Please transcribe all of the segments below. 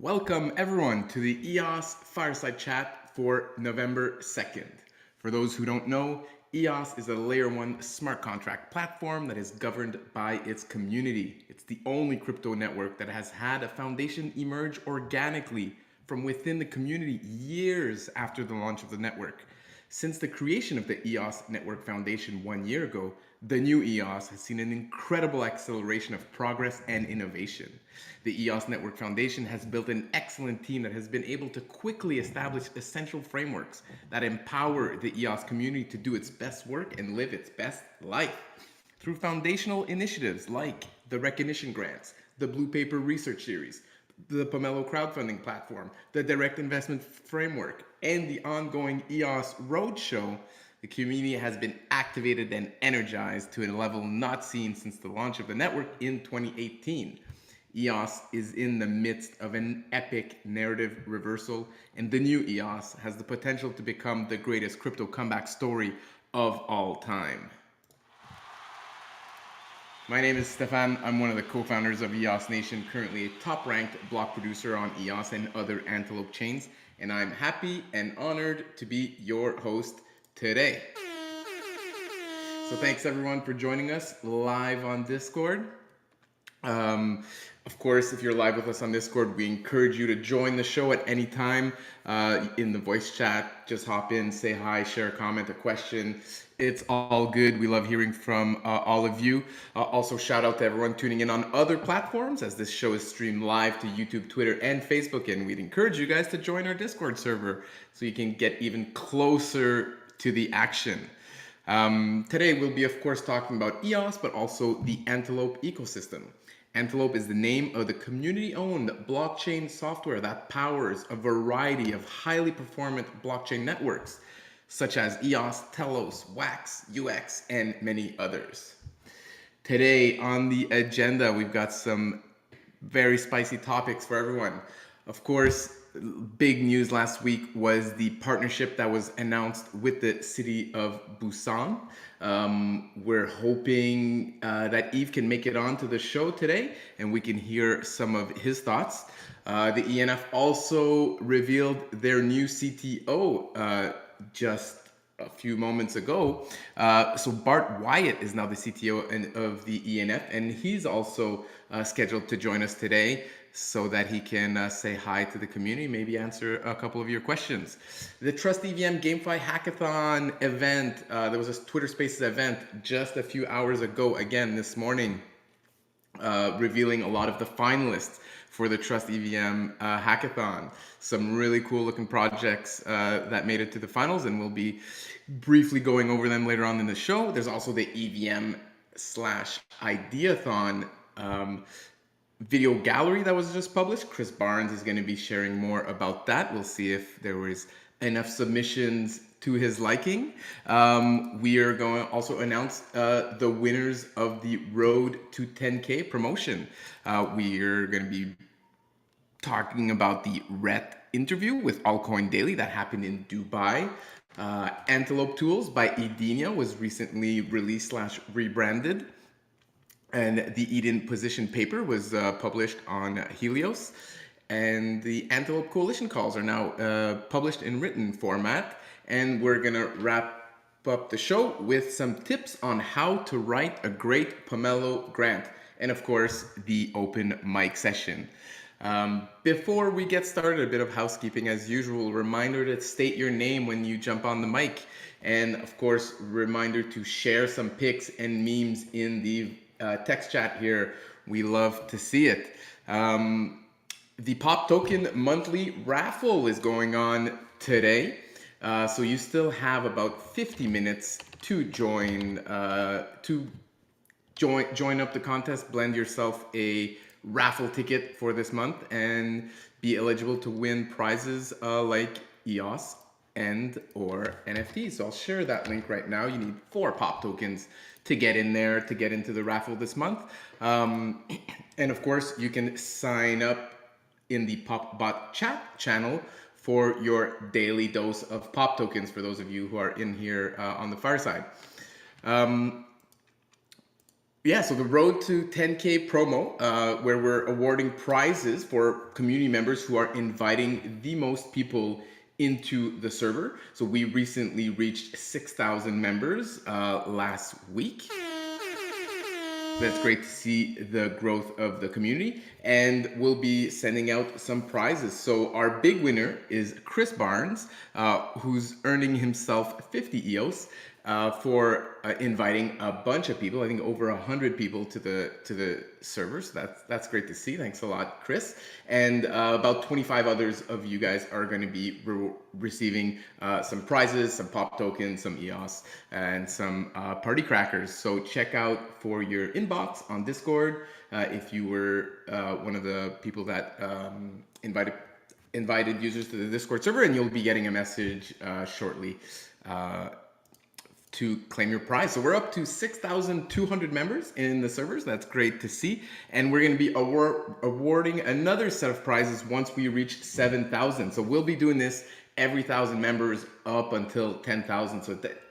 Welcome everyone to the EOS Fireside Chat for November 2nd. For those who don't know, EOS is a layer 1 smart contract platform that is governed by its community. It's the only crypto network that has had a foundation emerge organically from within the community years after the launch of the network. Since the creation of the EOS Network Foundation 1 year ago, the new EOS has seen an incredible acceleration of progress and innovation. The EOS Network Foundation has built an excellent team that has been able to quickly establish essential frameworks that empower the EOS community to do its best work and live its best life. Through foundational initiatives like the Recognition Grants, the Blue Paper Research Series, the Pomelo crowdfunding platform, the Direct Investment Framework, and the ongoing EOS Roadshow, the community has been activated and energized to a level not seen since the launch of the network in 2018. EOS is in the midst of an epic narrative reversal, and the new EOS has the potential to become the greatest crypto comeback story of all time. My name is Stephane. I'm one of the co-founders of EOS Nation, currently a top-ranked block producer on EOS and other Antelope chains, and I'm happy and honored to be your host today. So thanks everyone for joining us live on Discord. Of course, if you're live with us on Discord, we encourage you to join the show at any time in the voice chat. Just hop in, say hi, share a comment, a question. It's all good. We love hearing from all of you. Also, shout out to everyone tuning in on other platforms, as this show is streamed live to YouTube, Twitter, and Facebook. And we'd encourage you guys to join our Discord server so you can get even closer to the action. Today, we'll be, of course, talking about EOS, but also the Antelope ecosystem. Antelope is the name of the community-owned blockchain software that powers a variety of highly performant blockchain networks, such as EOS, Telos, Wax, UX, and many others. Today on the agenda, we've got some very spicy topics for everyone. Of course, big news last week was the partnership that was announced with the city of Busan. We're hoping that Yves can make it onto the show today and we can hear some of his thoughts. The ENF also revealed their new CTO just a few moments ago. So Bart Wyatt is now the CTO of the ENF, and he's also scheduled to join us today so that he can say hi to the community, maybe answer a couple of your questions. The Trust EVM GameFi Hackathon event, there was a Twitter Spaces event just a few hours ago, again this morning, revealing a lot of the finalists for the Trust EVM Hackathon. Some really cool looking projects that made it to the finals, and we'll be briefly going over them later on in the show. There's also the EVM Ideathon video gallery that was just published. Chris Barnes is going to be sharing more about that. We'll see if there was enough submissions to his liking. We are going to also announce the winners of the Road to 10K promotion. We are going to be talking about the RET interview with Altcoin Daily that happened in Dubai. Antelope Tools by Edenia was recently released / rebranded. And the Eden position paper was published on Helios. And the Antelope Coalition calls are now published in written format. And we're going to wrap up the show with some tips on how to write a great Pomelo grant. And of course, the open mic session. Before we get started, a bit of housekeeping as usual. Reminder to state your name when you jump on the mic. And of course, reminder to share some pics and memes in the text chat here. We love to see it. The Pop Token monthly raffle is going on today. So you still have about 50 minutes to join up the contest, blend yourself a raffle ticket for this month, and be eligible to win prizes like EOS and or NFTs. So I'll share that link right now. You need 4 Pop tokens to get in there, to get into the raffle this month. And of course, you can sign up in the PopBot chat channel for your daily dose of Pop tokens for those of you who are in here on the Fireside. Yeah, so the Road to 10K promo, where we're awarding prizes for community members who are inviting the most people into the server. So we recently reached 6,000 members last week. That's great to see the growth of the community, and we'll be sending out some prizes. So our big winner is Chris Barnes, who's earning himself 50 EOS for inviting a bunch of people. I think over 100 people to the server. So that's great to see. Thanks a lot, Chris. And about 25 others of you guys are going to be receiving some prizes, some pop tokens, some EOS, and some party crackers. So check out for your inbox on Discord if you were one of the people that invited users to the Discord server, and you'll be getting a message shortly to claim your prize. So we're up to 6,200 members in the servers. That's great to see. And we're going to be awarding another set of prizes once we reach 7,000. So we'll be doing this every 1,000 members up until 10,000.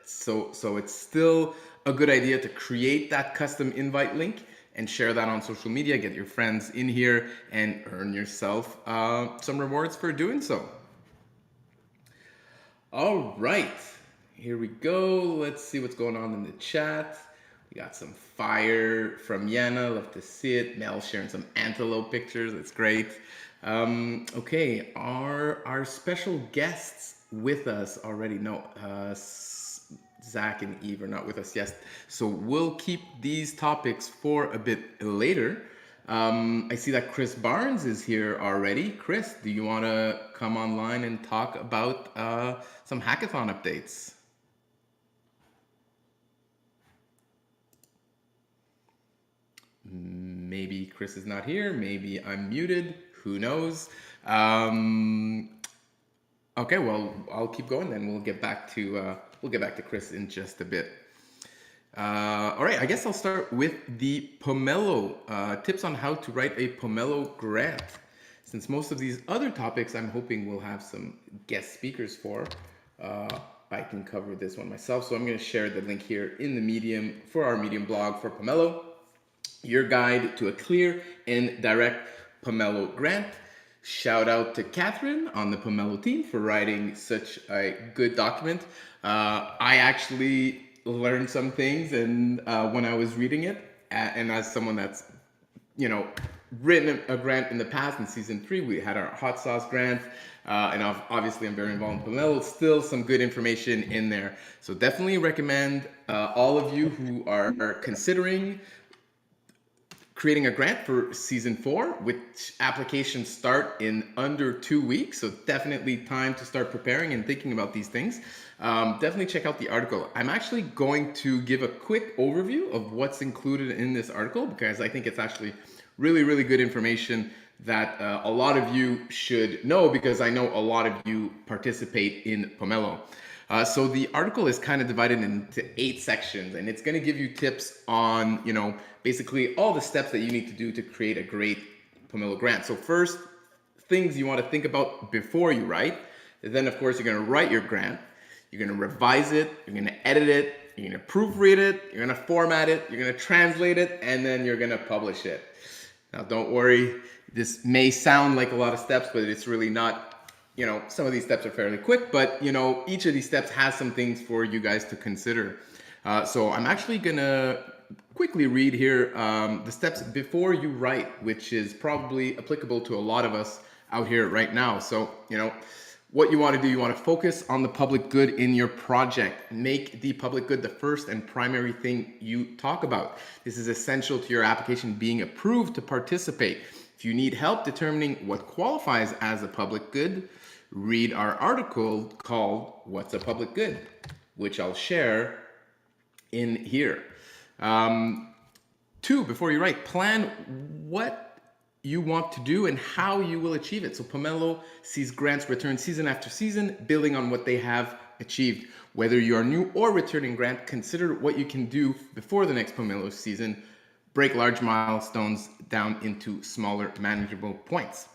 So it's still a good idea to create that custom invite link and share that on social media, get your friends in here, and earn yourself some rewards for doing so. All right. Here we go. Let's see what's going on in the chat. We got some fire from Yana. Love to see it. Mel sharing some antelope pictures. That's great. Okay, are our special guests with us already? No, Zack and Yves are not with us yet. So we'll keep these topics for a bit later. I see that Chris Barnes is here already. Chris, do you want to come online and talk about some hackathon updates? Maybe Chris is not here. Maybe I'm muted. Who knows? Okay, well, I'll keep going then. We'll get back to Chris in just a bit. All right, I guess I'll start with the Pomelo tips on how to write a Pomelo grant. Since most of these other topics I'm hoping we'll have some guest speakers for, I can cover this one myself. So I'm going to share the link here in the Medium for our Medium blog for Pomelo. Your guide to a clear and direct Pomelo grant. Shout out to Catherine on the Pomelo team for writing such a good document. I actually learned some things, and when I was reading it, and as someone that's written a grant in the past, in season 3 we had our hot sauce grant, and obviously I'm very involved in Pomelo. Still some good information in there, so definitely recommend all of you who are considering creating a grant for season 4, which applications start in under 2 weeks. So definitely time to start preparing and thinking about these things. Definitely check out the article. I'm actually going to give a quick overview of what's included in this article, because I think it's actually really, really good information that a lot of you should know, because I know a lot of you participate in Pomelo. So the article is kind of divided into 8 sections, and it's going to give you tips on, basically all the steps that you need to do to create a great Pomelo grant. So first, things you want to think about before you write. Then, of course, you're going to write your grant. You're going to revise it. You're going to edit it. You're going to proofread it. You're going to format it. You're going to translate it, and then you're going to publish it. Now, don't worry. This may sound like a lot of steps, but it's really not. Some of these steps are fairly quick, but each of these steps has some things for you guys to consider. So I'm actually gonna quickly read here the steps before you write, which is probably applicable to a lot of us out here right now. So what you want to do, you want to focus on the public good in your project. Make the public good the first and primary thing you talk about. This is essential to your application being approved to participate. If you need help determining what qualifies as a public good, read our article called What's a Public Good, which I'll share in here. 2, before you write, plan what you want to do and how you will achieve it. So Pomelo sees grants return season after season, building on what they have achieved. Whether you are new or returning grant, consider what you can do before the next Pomelo season. Break large milestones down into smaller, manageable points.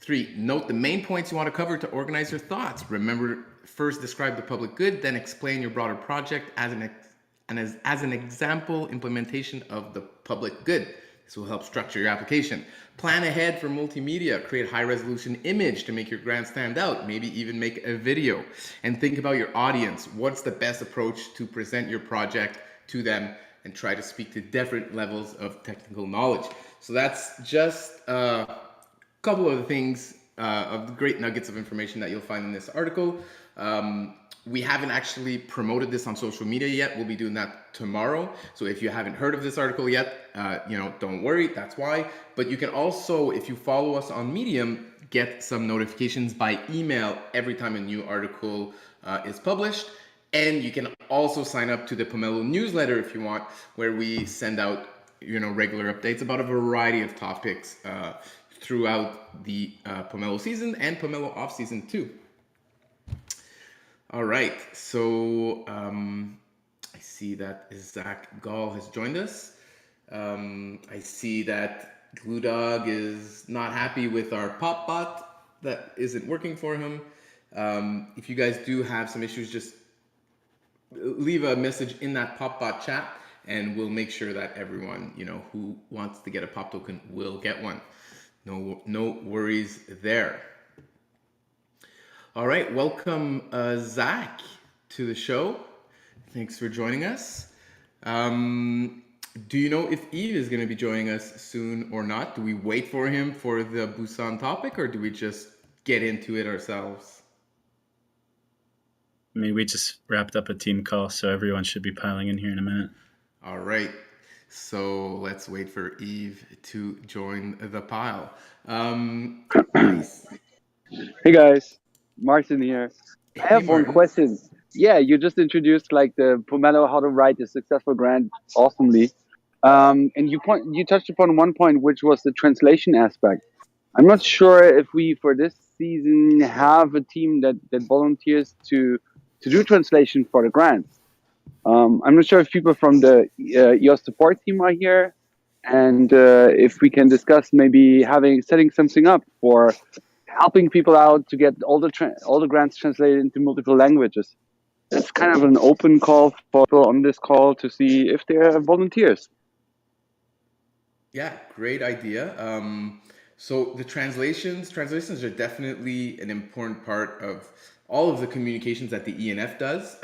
3, note the main points you want to cover to organize your thoughts. Remember, first describe the public good, then explain your broader project as and as an example implementation of the public good. This will help structure your application. Plan ahead for multimedia. Create high resolution image to make your grant stand out. Maybe even make a video. And think about your audience. What's the best approach to present your project to them and try to speak to different levels of technical knowledge. So that's just a couple of the things, of the great nuggets of information that you'll find in this article. We haven't actually promoted this on social media yet. We'll be doing that tomorrow. So if you haven't heard of this article yet, don't worry, that's why. But you can also, if you follow us on Medium, get some notifications by email every time a new article is published. And you can also sign up to the Pomelo newsletter if you want, where we send out regular updates about a variety of topics throughout the Pomelo season and Pomelo off season too. All right, so I see that Zack Gall has joined us. I see that GlueDog is not happy with our pop bot that isn't working for him. If you guys do have some issues, just leave a message in that pop bot chat and we'll make sure that everyone who wants to get a pop token will get one. No worries there. All right, welcome Zack to the show. Thanks for joining us. Do you know if Yves is going to be joining us soon or not? Do we wait for him for the Busan topic, or do we just get into it ourselves? I mean, we just wrapped up a team call, so everyone should be piling in here in a minute. All right, so let's wait for Yves to join the pile. Nice. Hey guys, Martin here. I have one question. Yeah, you just introduced like the Pomelo how to write a successful grant awesomely, and you touched upon one point, which was the translation aspect. I'm not sure if we for this season have a team that volunteers to do translation for the grants. I'm not sure if people from the EOS support team are here, and if we can discuss maybe setting something up for helping people out to get all the grants translated into multiple languages. It's kind of an open call for people on this call to see if they're volunteers. Yeah, great idea. So the translations are definitely an important part of all of the communications that the ENF does.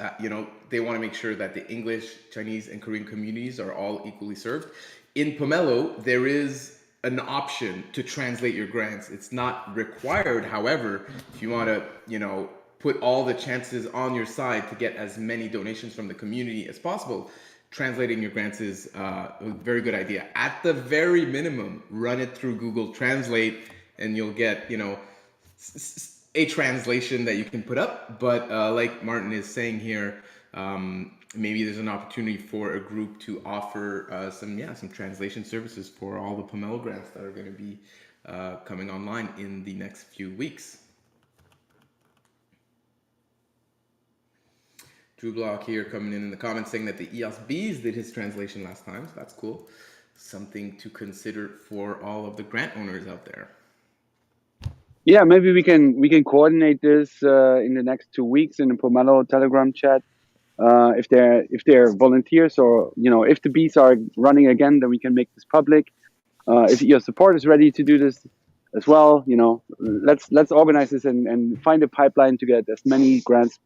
They want to make sure that the English, Chinese, and Korean communities are all equally served. In Pomelo, there is an option to translate your grants. It's not required. However, if you want to, put all the chances on your side to get as many donations from the community as possible, translating your grants is a very good idea. At the very minimum, run it through Google Translate and you'll get, a translation that you can put up. But like Martin is saying here, maybe there's an opportunity for a group to offer some translation services for all the Pomelo grants that are going to be coming online in the next few weeks. Drew Block here coming in the comments saying that the EOS Bees did his translation last time, so that's cool. Something to consider for all of the grant owners out there. Yeah, maybe we can coordinate this in the next 2 weeks in the Pomelo Telegram chat. If they're volunteers, or if the bees are running again, then we can make this public. If your support is ready to do this as well, let's organize this and find a pipeline to get as many grants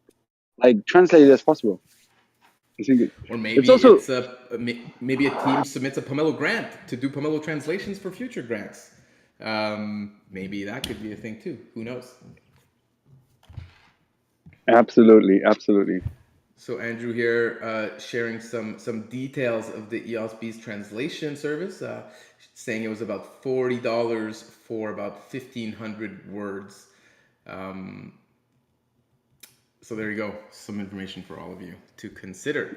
translated as possible. I think or maybe maybe a team submits a Pomelo grant to do Pomelo translations for future grants. Maybe that could be a thing too. Who knows? Absolutely. So Andrew here sharing some details of the EOS Bees translation service, saying it was about $40 for about 1,500 words. So there you go, some information for all of you to consider.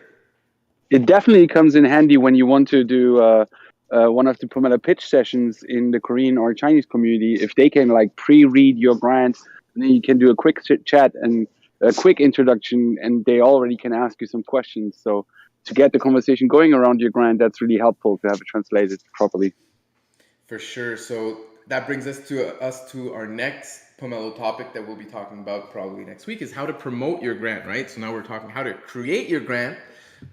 It definitely comes in handy when you want to do one of the Pomelo pitch sessions in the Korean or Chinese community. If they can pre-read your grant, and then you can do a quick chat and a quick introduction, and they already can ask you some questions. So to get the conversation going around your grant, that's really helpful to have it translated properly. For sure. So that brings us to our next Pomelo topic that we'll be talking about probably next week, is how to promote your grant, right? So now we're talking how to create your grant,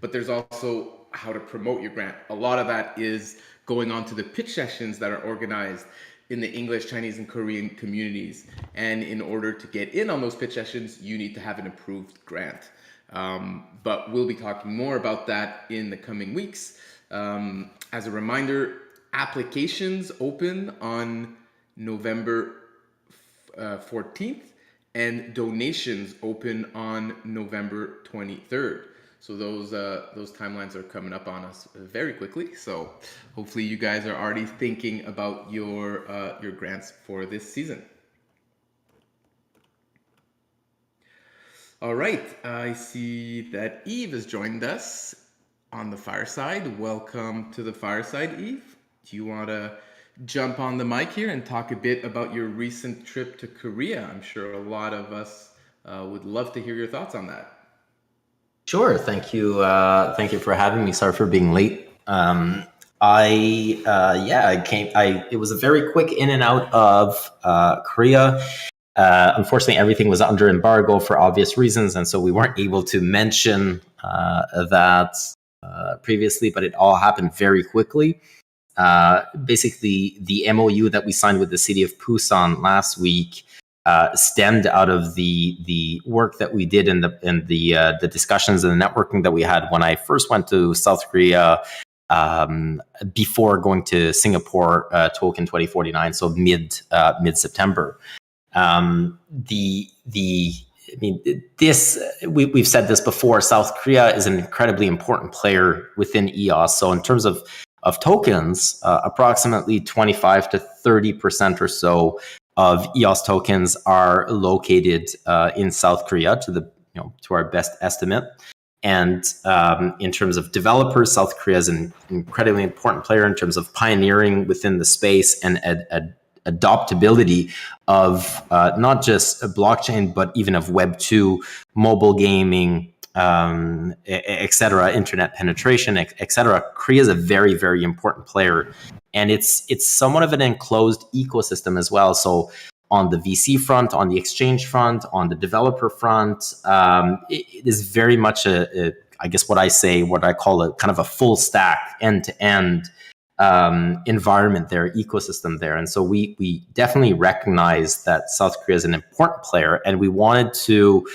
but there's also how to promote your grant. A lot of that is going on to the pitch sessions that are organized in the English, Chinese, and Korean communities. And in order to get in on those pitch sessions, you need to have an approved grant. But we'll be talking more about that in the coming weeks. As a reminder, applications open on November 14th, and donations open on November 23rd. So those timelines are coming up on us very quickly. So hopefully you guys are already thinking about your grants for this season. All right, I see that Yves has joined us on the Fireside. Welcome to the Fireside, Yves. Do you want to jump on the mic here and talk a bit about your recent trip to Korea? I'm sure a lot of us would love to hear your thoughts on that. Sure. Thank you. Thank you for having me. Sorry for being late. I came. It was a very quick in and out of Korea. Unfortunately, everything was under embargo for obvious reasons, and so we weren't able to mention that previously. But it all happened very quickly. Basically, the MOU that we signed with the city of Busan last week stemmed out of the work that we did in the discussions and the networking that we had when I first went to South Korea before going to Singapore Token 2049, so mid September. We've said this before. South Korea is an incredibly important player within EOS. So in terms of tokens, approximately 25 to 30% or so of EOS tokens are located in South Korea, to our best estimate. And in terms of developers, South Korea is an incredibly important player in terms of pioneering within the space and adoptability of not just a blockchain, but even of Web 2, mobile gaming, et cetera, internet penetration, et cetera. Korea is a very, very important player. And it's somewhat of an enclosed ecosystem as well. So on the VC front, on the exchange front, on the developer front, it is very much I guess what I call a kind of a full stack, end-to-end environment there, ecosystem there. And so we definitely recognize that South Korea is an important player, and we wanted to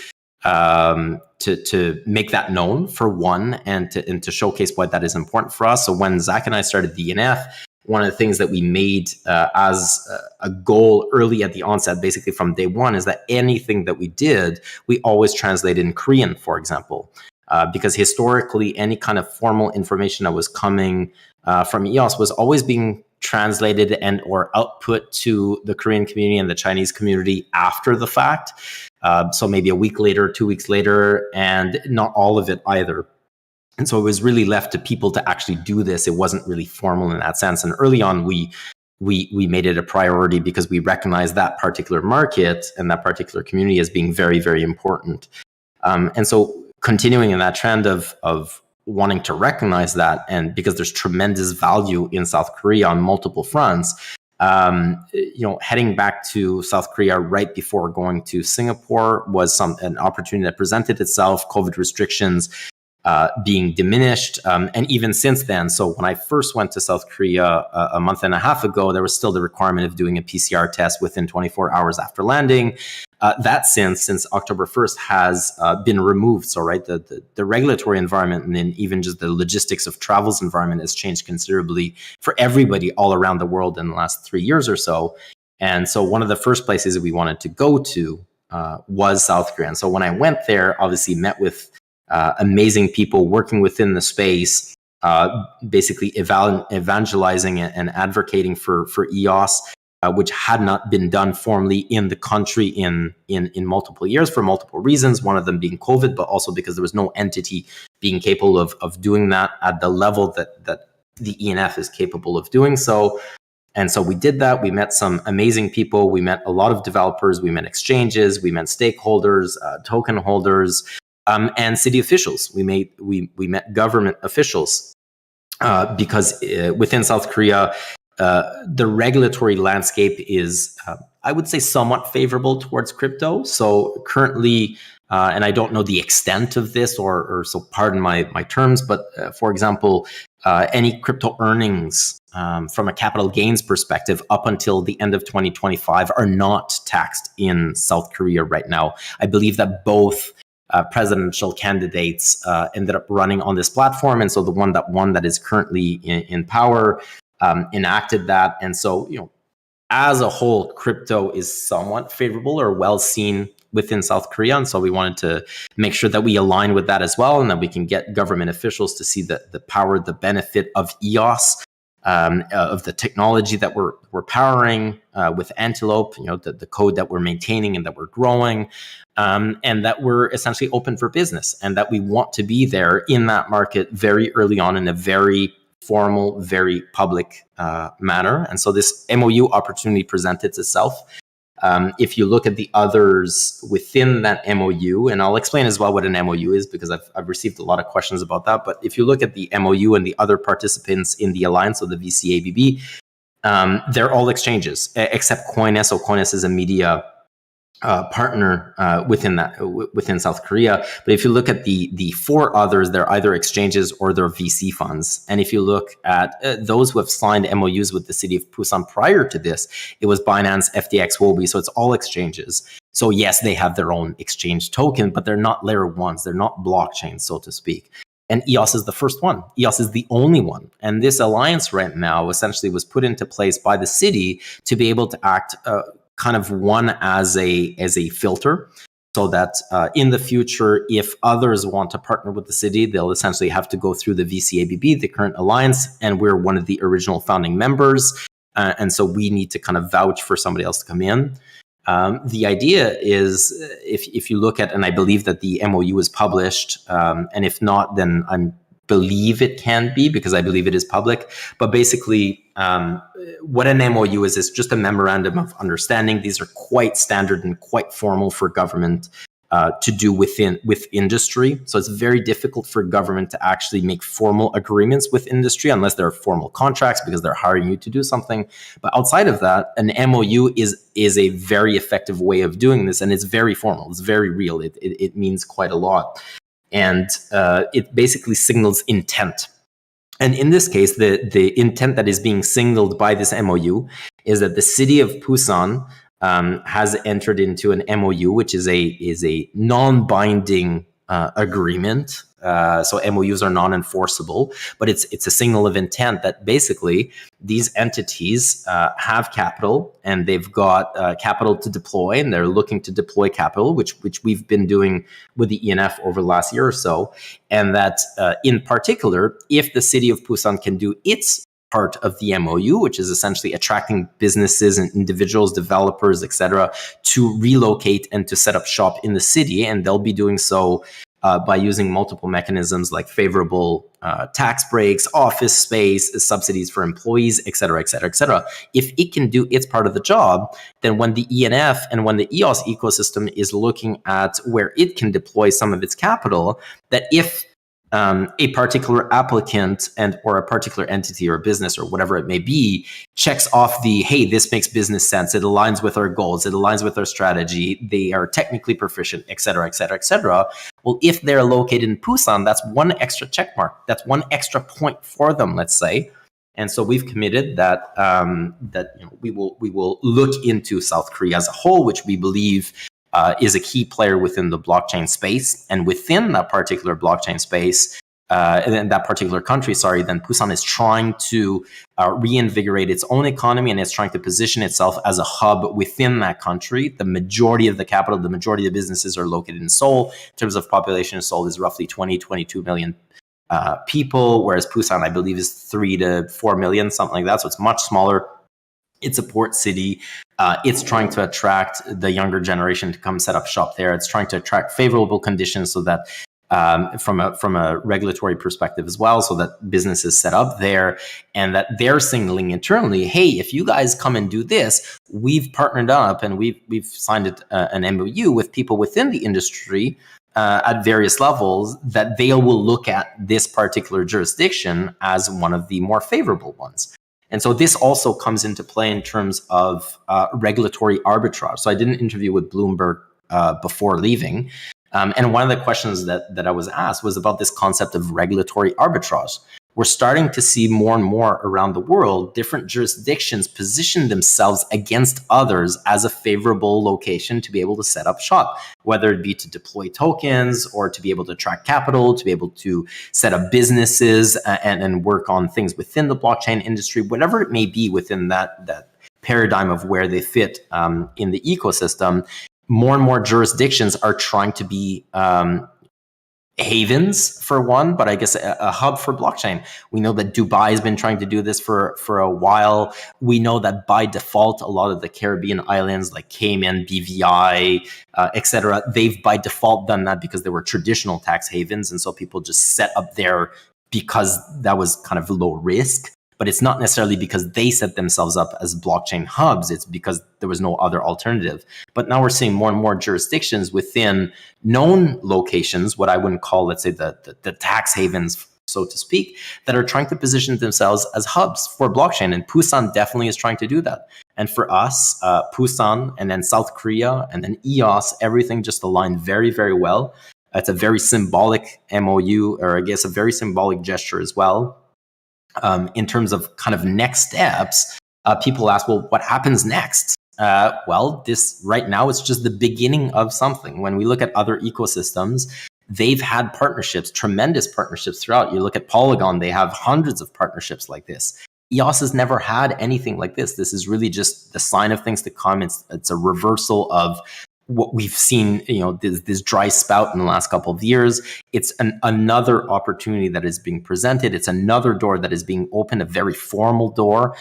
make that known for one, and to showcase why that is important for us. So when Zack and I started the ENF, one of the things that we made as a goal early at the onset, basically from day one, is that anything that we did, we always translated in Korean, for example, because historically, any kind of formal information that was coming from EOS was always being translated and or output to the Korean community and the Chinese community after the fact. So maybe a week later, 2 weeks later, and not all of it either. And so it was really left to people to actually do this. It wasn't really formal in that sense. And early on, we made it a priority because we recognized that particular market and that particular community as being very, very important. And so continuing in that trend of wanting to recognize that, and because there's tremendous value in South Korea on multiple fronts, heading back to South Korea right before going to Singapore was an opportunity that presented itself. COVID restrictions being diminished, and even since then. So when I first went to South Korea a month and a half ago, there was still the requirement of doing a PCR test within 24 hours after landing. That since October 1st has been removed. So the regulatory environment, and then even just the logistics of travel's environment, has changed considerably for everybody all around the world in the last 3 years or so. And so one of the first places that we wanted to go to was South Korea. And so when I went there, obviously met with amazing people working within the space, basically evangelizing and advocating for EOS, which had not been done formally in the country in multiple years for multiple reasons. One of them being COVID, but also because there was no entity being capable of doing that at the level that the ENF is capable of doing so. And so we did that. We met some amazing people. We met a lot of developers. We met exchanges. We met stakeholders, token holders, and city officials. We met government officials because within South Korea, the regulatory landscape is, I would say, somewhat favorable towards crypto. So currently, and I don't know the extent of this, or so pardon my terms, but for example, any crypto earnings from a capital gains perspective up until the end of 2025 are not taxed in South Korea right now. I believe that both presidential candidates ended up running on this platform, and so the one that won, that is currently in power, enacted that. And so, as a whole, crypto is somewhat favorable or well seen within South Korea. And so we wanted to make sure that we align with that as well, and that we can get government officials to see the power, the benefit of EOS, of the technology that we're powering with Antelope, the code that we're maintaining and that we're growing, and that we're essentially open for business, and that we want to be there in that market very early on in a very formal, very public manner. And so this MOU opportunity presented itself. If you look at the others within that MOU, and I'll explain as well what an MOU is, because I've received a lot of questions about that. But if you look at the MOU and the other participants in the alliance, so the VCABB, they're all exchanges except Coiness. So Coiness is a media partner within South Korea. But if you look at the four others, they're either exchanges or they're VC funds. And if you look at those who have signed MOUs with the city of Busan prior to this, it was Binance, FTX, Huobi. So it's all exchanges. So yes, they have their own exchange token, but they're not layer ones. They're not blockchains, so to speak. And EOS is the first one. EOS is the only one. And this alliance right now essentially was put into place by the city to be able to act kind of one as a filter, so that in the future, if others want to partner with the city, they'll essentially have to go through the VCABB, the current alliance, and we're one of the original founding members. And so we need to kind of vouch for somebody else to come in. The idea is, if you look at, and I believe that the MOU is published, and if not, then I believe it can be, because I believe it is public. But basically, what an MOU is just a memorandum of understanding. These are quite standard and quite formal for government to do with industry. So it's very difficult for government to actually make formal agreements with industry unless there are formal contracts, because they're hiring you to do something. But outside of that, an MOU is a very effective way of doing this, and it's very formal. It's very real. It means quite a lot. And it basically signals intent. And in this case, the intent that is being signaled by this MOU is that the city of Busan has entered into an MOU, which is a non-binding agreement. So MOUs are non-enforceable, but it's a signal of intent that basically these entities have capital, and they've got capital to deploy, and they're looking to deploy capital, which we've been doing with the ENF over the last year or so. And that in particular, if the city of Busan can do its part of the MOU, which is essentially attracting businesses and individuals, developers, etc., to relocate and to set up shop in the city, and they'll be doing so by using multiple mechanisms like favorable tax breaks, office space, subsidies for employees, et cetera, et cetera, et cetera. If it can do its part of the job, then when the ENF and when the EOS ecosystem is looking at where it can deploy some of its capital, that if a particular applicant or a particular entity or business or whatever it may be checks off the, hey, this makes business sense, it aligns with our goals, it aligns with our strategy, they are technically proficient, et cetera, et cetera, et cetera. Well, if they're located in Busan, that's one extra check mark. That's one extra point for them, let's say. And so we've committed that we will look into South Korea as a whole, which we believe is a key player within the blockchain space. And within that particular blockchain space, and in that particular country, then Busan is trying to reinvigorate its own economy, and it's trying to position itself as a hub within that country. The majority of the capital, the majority of the businesses are located in Seoul. In terms of population, Seoul is roughly 22 million people, whereas Busan, I believe, is 3 to 4 million, something like that. So it's much smaller. It's a port city. It's trying to attract the younger generation to come set up shop there. It's trying to attract favorable conditions so that from a regulatory perspective as well, so that businesses set up there, and that they're signaling internally, hey, if you guys come and do this, we've partnered up and we've signed an MOU with people within the industry at various levels, that they will look at this particular jurisdiction as one of the more favorable ones. And so this also comes into play in terms of regulatory arbitrage. So I did an interview with Bloomberg before leaving, And one of the questions that I was asked was about this concept of regulatory arbitrage. We're starting to see more and more around the world, different jurisdictions position themselves against others as a favorable location to be able to set up shop, whether it be to deploy tokens or to be able to attract capital, to be able to set up businesses and work on things within the blockchain industry, whatever it may be within that paradigm of where they fit in the ecosystem. More and more jurisdictions are trying to be havens for one, but I guess a hub for blockchain. We know that Dubai has been trying to do this for a while. We know that by default, a lot of the Caribbean islands like Cayman, BVI, etc., they've by default done that because they were traditional tax havens. And so people just set up there because that was kind of low risk. But it's not necessarily because they set themselves up as blockchain hubs. It's because there was no other alternative. But now we're seeing more and more jurisdictions within known locations, what I wouldn't call, let's say, the tax havens, so to speak, that are trying to position themselves as hubs for blockchain. And Busan definitely is trying to do that. And for us, Busan and then South Korea and then EOS, everything just aligned very, very well. It's a very symbolic MOU, or I guess a very symbolic gesture as well. In terms of kind of next steps, people ask, well, what happens next? Well, this right now is just the beginning of something. When we look at other ecosystems, they've had partnerships, tremendous partnerships throughout. You look at Polygon, they have hundreds of partnerships like this. EOS has never had anything like this. This is really just the sign of things to come. It's a reversal of what we've seen, this dry spout in the last couple of years. It's another opportunity that is being presented. It's another door that is being opened, a very formal door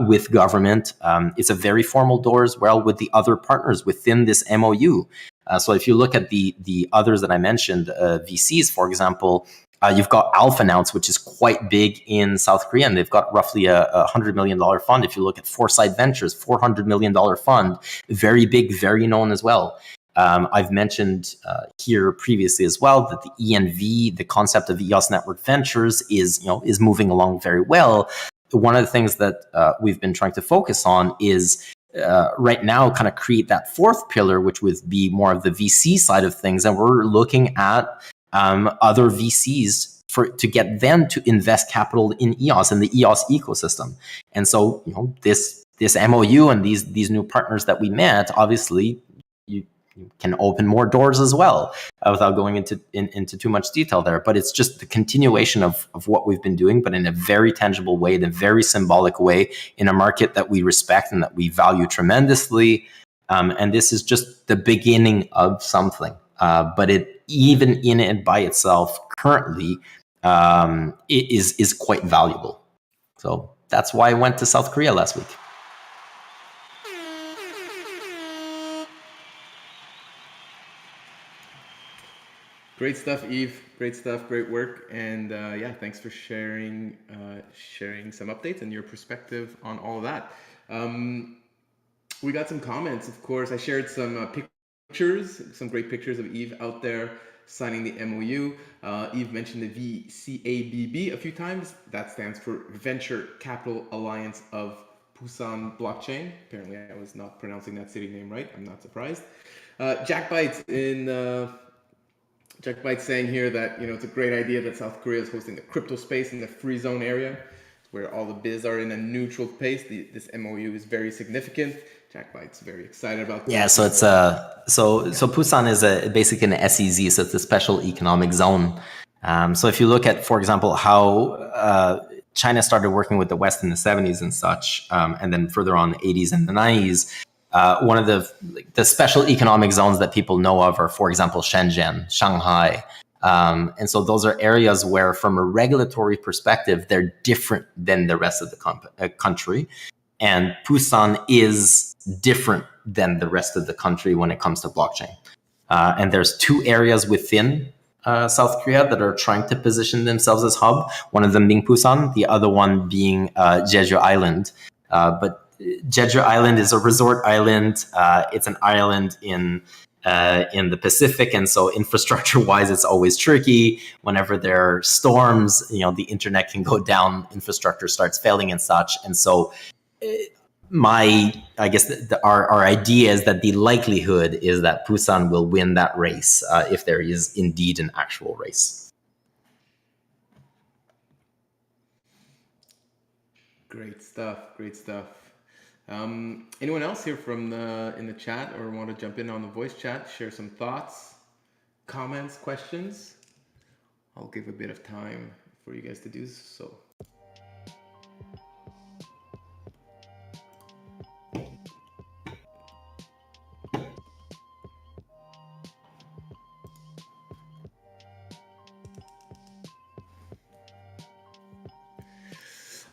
with government. It's a very formal door as well with the other partners within this MOU. So if you look at the others that I mentioned, VCs, for example, you've got Alphanauts, which is quite big in South Korea, and they've got roughly a $100 million fund. If you look at Foresight Ventures, $400 million fund, very big, very known as well. I've mentioned here previously as well that the ENV, the concept of EOS Network Ventures, is moving along very well. One of the things that we've been trying to focus on is right now kind of create that fourth pillar, which would be more of the VC side of things, and we're looking at other VCs to get them to invest capital in EOS and the EOS ecosystem. And so, this MOU and these new partners that we met, obviously, you can open more doors as well, without going into too much detail there. But it's just the continuation of what we've been doing, but in a very tangible way, in a very symbolic way, in a market that we respect and that we value tremendously. And this is just the beginning of something. But even in it by itself, currently, it is quite valuable. So that's why I went to South Korea last week. Great stuff, Yves. Great stuff. Great work. And thanks for sharing some updates and your perspective on all of that. We got some comments, of course. I shared some pictures, some great pictures of Yves out there signing the MOU. Yves mentioned the VCABB a few times. That stands for Venture Capital Alliance of Busan Blockchain. Apparently I was not pronouncing that city name right. I'm not surprised. Jack Bytes saying here that it's a great idea that South Korea is hosting the crypto space in the free zone area, where all the biz are in a neutral space. This MOU is very significant. Jack Byte's very excited about that. Yeah, so it's so Busan is basically an SEZ, so it's a special economic zone. So if you look at, for example, how China started working with the West in the 70s and such, and then further on the 80s and the 90s, one of the special economic zones that people know of are, for example, Shenzhen, Shanghai. And so those are areas where, from a regulatory perspective, they're different than the rest of the country. And Busan is different than the rest of the country when it comes to blockchain. And there's two areas within South Korea that are trying to position themselves as hub. One of them being Busan, the other one being Jeju Island. But Jeju Island is a resort island. It's an island in the Pacific, and so infrastructure-wise, it's always tricky. Whenever there are storms, the internet can go down, infrastructure starts failing and such. And so my I guess our idea is that the likelihood is that Busan will win that race if there is indeed an actual race. Great stuff. Great stuff. Anyone else here from in the chat or want to jump in on the voice chat, share some thoughts, comments, questions? I'll give a bit of time for you guys to do so.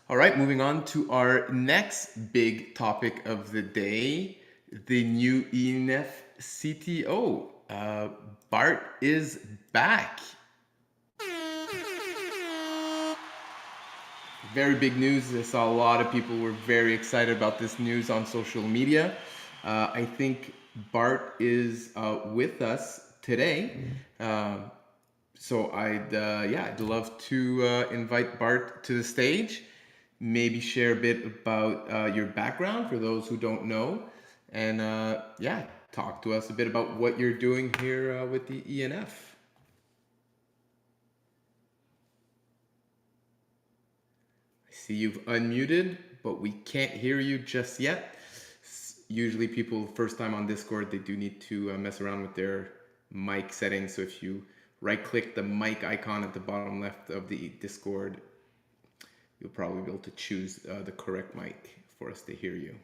All right, moving on to our next big topic of the day, the new ENF CTO. Bart is back. Very big news. I saw a lot of people were very excited about this news on social media. I think Bart is with us today. So I'd love to invite Bart to the stage. Maybe share a bit about your background for those who don't know, and talk to us a bit about what you're doing here with the ENF. I see you've unmuted, but we can't hear you just yet. Usually people first time on Discord, they do need to mess around with their mic settings. So if you right click the mic icon at the bottom left of the Discord, you'll probably be able to choose the correct mic for us to hear you.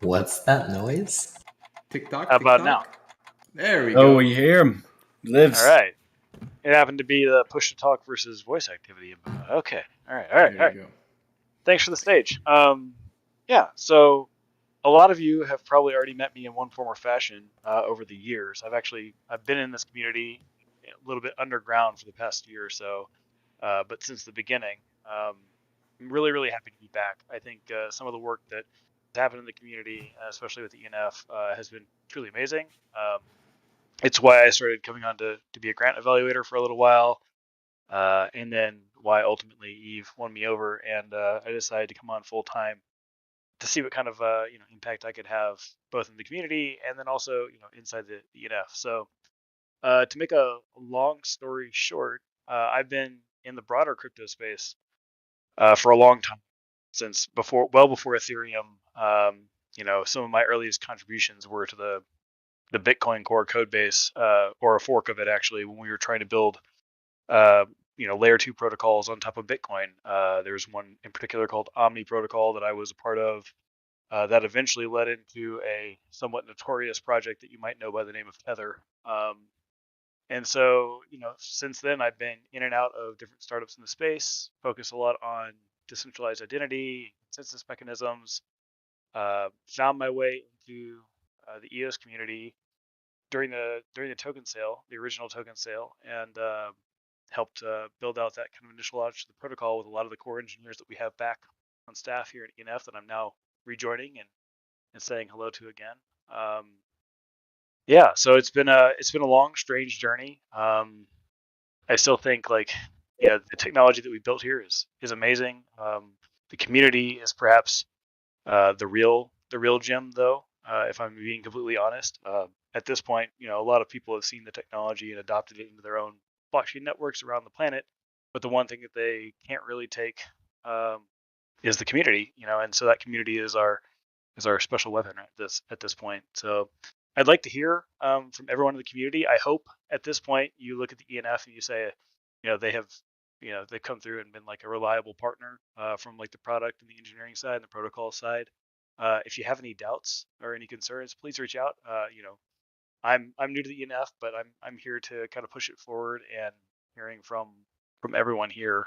What's that noise? TikTok, How about now? There we Oh, go. we hear him. Lives. All right. It happened to be the push to talk versus voice activity. Okay. All right. There you go. Thanks for the stage. So a lot of you have probably already met me in one form or fashion over the years. I've been in this community a little bit underground for the past year or so, but since the beginning, I'm really, really happy to be back. I think some of the work that has happened in the community, especially with the ENF, has been truly amazing. It's why I started coming on to be a grant evaluator for a little while, and then why ultimately Yves won me over, and I decided to come on full time to see what kind of impact I could have both in the community and then also inside the ENF. So to make a long story short, I've been in the broader crypto space for a long time, since well before Ethereum. Some of my earliest contributions were to the Bitcoin core code base, or a fork of it actually, when we were trying to build layer 2 protocols on top of Bitcoin. There's one in particular called Omni Protocol that I was a part of, that eventually led into a somewhat notorious project that you might know by the name of Tether. And so, since then I've been in and out of different startups in the space, focus a lot on decentralized identity, consensus mechanisms, found my way into the EOS community during the token sale, the original token sale, and helped build out that kind of initial launch of the protocol with a lot of the core engineers that we have back on staff here at ENF that I'm now rejoining and saying hello to again. So it's been a long, strange journey. I still think the technology that we built here is amazing. The community is perhaps the real gem, though, if I'm being completely honest. At this point, a lot of people have seen the technology and adopted it into their own blockchain networks around the planet, but the one thing that they can't really take is the community, and so that community is our special weapon at this point. So I'd like to hear from everyone in the community. I hope at this point you look at the ENF and you say, they've come through and been like a reliable partner from like the product and the engineering side and the protocol side. If you have any doubts or any concerns, please reach out. I'm new to the ENF, but I'm here to kind of push it forward, and hearing from everyone here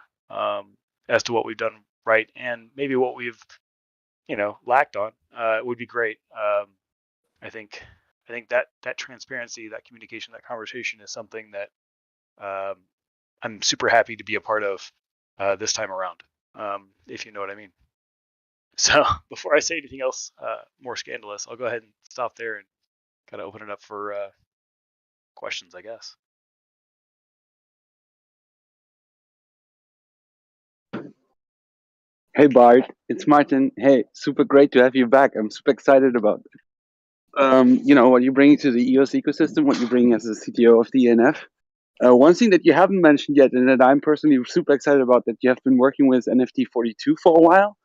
as to what we've done right and maybe what we've lacked on would be great. I think that transparency, that communication, that conversation is something that I'm super happy to be a part of this time around, if you know what I mean. So before I say anything else more scandalous, I'll go ahead and stop there and kind of open it up for questions, I guess. Hey Bart, it's Martin. Hey, super great to have you back. I'm super excited about what you're bringing to the EOS ecosystem, what you're bringing as the CTO of the ENF. One thing that you haven't mentioned yet, and that I'm personally super excited about, that you have been working with NFT 42 for a while,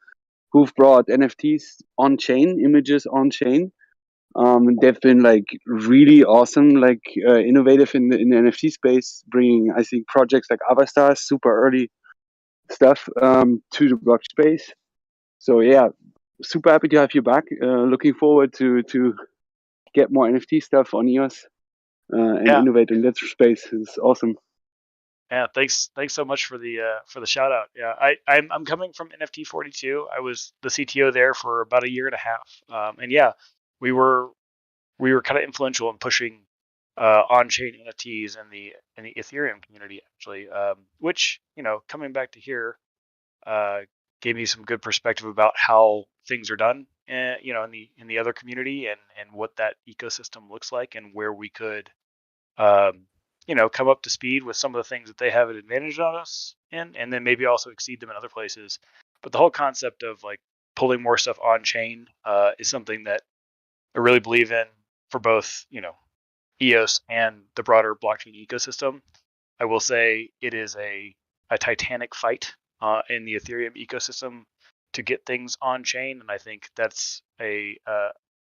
who've brought NFTs on chain, images on chain. They've been like really awesome, like innovative in the NFT space, bringing I think projects like Avastar, super early stuff to the block space. So yeah, super happy to have you back. Looking forward to get more NFT stuff on EOS and Yeah, innovate in that space. It's awesome. yeah. Thanks so much for the shout out. Yeah, I'm coming from NFT 42. I was the CTO there for about a year and a half. And yeah, we were kind of influential in pushing on-chain NFTs in the Ethereum community actually, which coming back to here uh, gave me some good perspective about how things are done, in the other community, and what that ecosystem looks like, and where we could um, come up to speed with some of the things that they have an advantage on us in, and then maybe also exceed them in other places. But the whole concept of like pulling more stuff on chain is something that I really believe in for both, EOS and the broader blockchain ecosystem. I will say it is a titanic fight in the Ethereum ecosystem to get things on chain, and I think that's a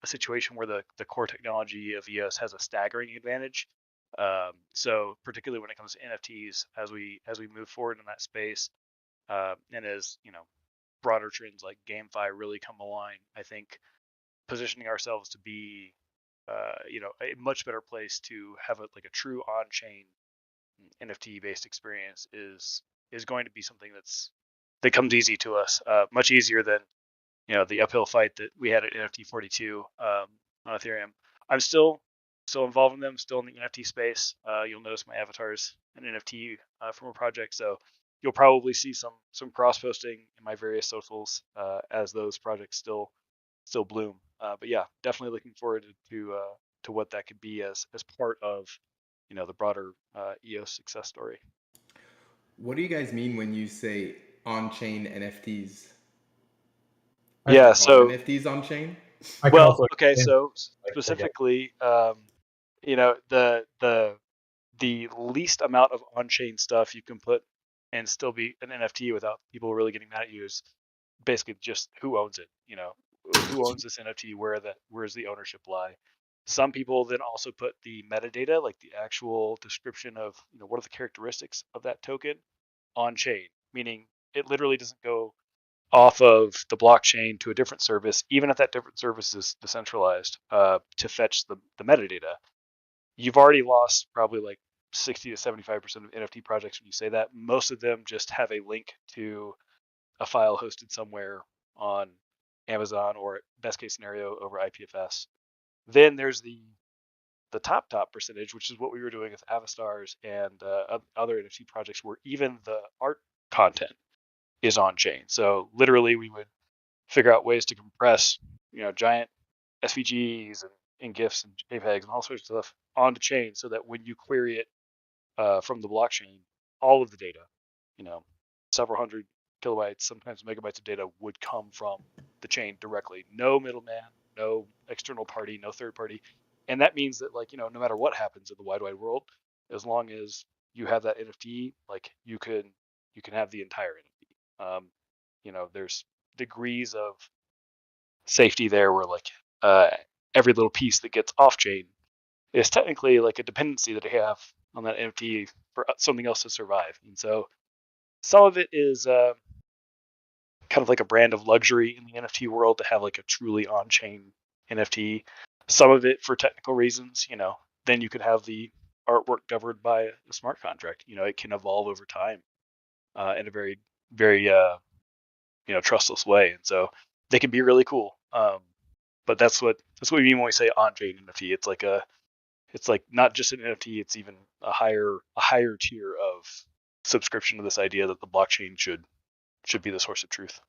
situation where the core technology of EOS has a staggering advantage. So particularly when it comes to NFTs, as we move forward in that space, and as broader trends like GameFi really come aligned, I think positioning ourselves to be a much better place to have a true on-chain NFT based experience is going to be something that comes easy to us, much easier than the uphill fight that we had at NFT 42 on Ethereum. I'm still involved in them, still in the NFT space. You'll notice my avatar is an NFT from a project, so you'll probably see some cross posting in my various socials as those projects still bloom. But yeah, definitely looking forward to what that could be as part of the broader EOS success story. What do you guys mean when you say on-chain NFTs? Yeah, Called so NFTs on-chain? I can well, also okay, so like, specifically, the least amount of on-chain stuff you can put and still be an NFT without people really getting mad at you is basically just who owns it. Who owns this NFT? Where's the ownership lie? Some people then also put the metadata, like the actual description of what are the characteristics of that token, on chain, meaning it literally doesn't go off of the blockchain to a different service, even if that different service is decentralized, to fetch the metadata. You've already lost probably like 60 to 75% of NFT projects when you say that. Most of them just have a link to a file hosted somewhere on Amazon, or best case scenario over IPFS. Then there's the top percentage, which is what we were doing with Avastars and other NFT projects, where even the art content is on chain. So literally, we would figure out ways to compress, giant SVGs and GIFs and JPEGs and all sorts of stuff onto chain, so that when you query it from the blockchain, all of the data, several hundred kilobytes, sometimes megabytes of data would come from the chain directly. No middleman, no external party, no third party. And that means that no matter what happens in the wide world, as long as you have that NFT, you can have the entire NFT. There's degrees of safety there where every little piece that gets off chain is technically like a dependency that I have on that NFT for something else to survive. And so some of it is kind of like a brand of luxury in the NFT world to have like a truly on-chain NFT. Some of it for technical reasons, then you could have the artwork governed by a smart contract. It can evolve over time in a very, very, trustless way. And so they can be really cool. But that's what we mean when we say on-chain NFT. It's like not just an NFT, it's even a higher tier of subscription to this idea that the blockchain should be the source of truth.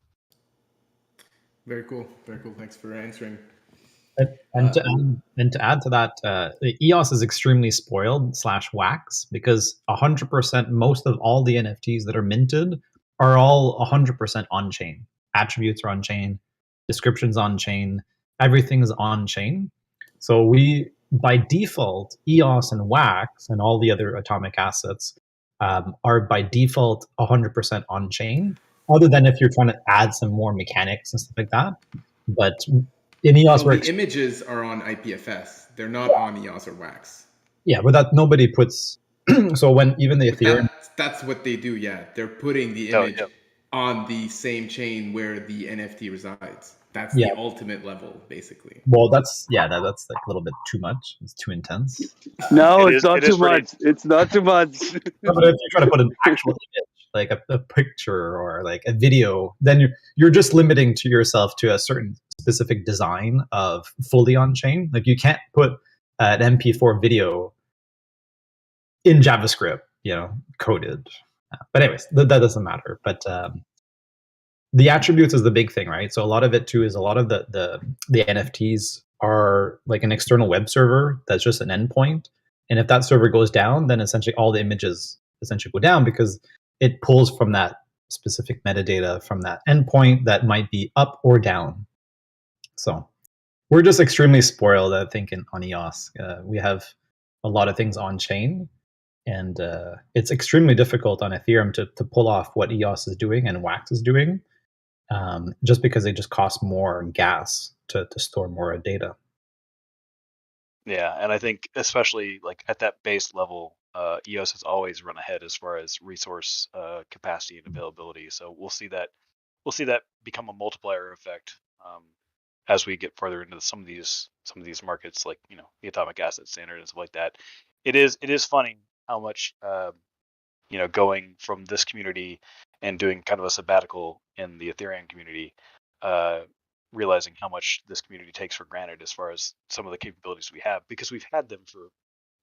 Very cool. Very cool. Thanks for answering. And to add to that, EOS is extremely spoiled / wax because 100%, most of all the NFTs that are minted are all 100% on chain. Attributes are on chain, descriptions on chain, everything is on chain. So we, by default, EOS and wax and all the other atomic assets are by default 100% on chain. Other than if you're trying to add some more mechanics and stuff like that, but in EOS, the images are on IPFS. They're not on EOS or Wax. Yeah, but that nobody puts. So when even the Ethereum, that's what they do. Yeah, they're putting the image on the same chain where the NFT resides. That's the ultimate level, basically. Well, that's like a little bit too much. It's too intense. No, it's not too much. It's not too much. But if you try to put an actual image, like a picture or like a video, then you're just limiting to yourself to a certain specific design of fully on chain. Like you can't put an MP4 video in JavaScript, coded. But anyways, that doesn't matter. But the attributes is the big thing, right? So a lot of it too is a lot of the NFTs are like an external web server that's just an endpoint. And if that server goes down, then essentially all the images essentially go down because it pulls from that specific metadata from that endpoint that might be up or down. So we're just extremely spoiled, I think, on EOS. We have a lot of things on chain. And it's extremely difficult on Ethereum to pull off what EOS is doing and Wax is doing, just because they just cost more gas to store more data. Yeah, and I think especially like at that base level, EOS has always run ahead as far as resource capacity and availability. So we'll see that become a multiplier effect as we get further into some of these markets, like the atomic asset standard and stuff like that. It is funny how much going from this community and doing kind of a sabbatical in the Ethereum community, realizing how much this community takes for granted as far as some of the capabilities we have, because we've had them for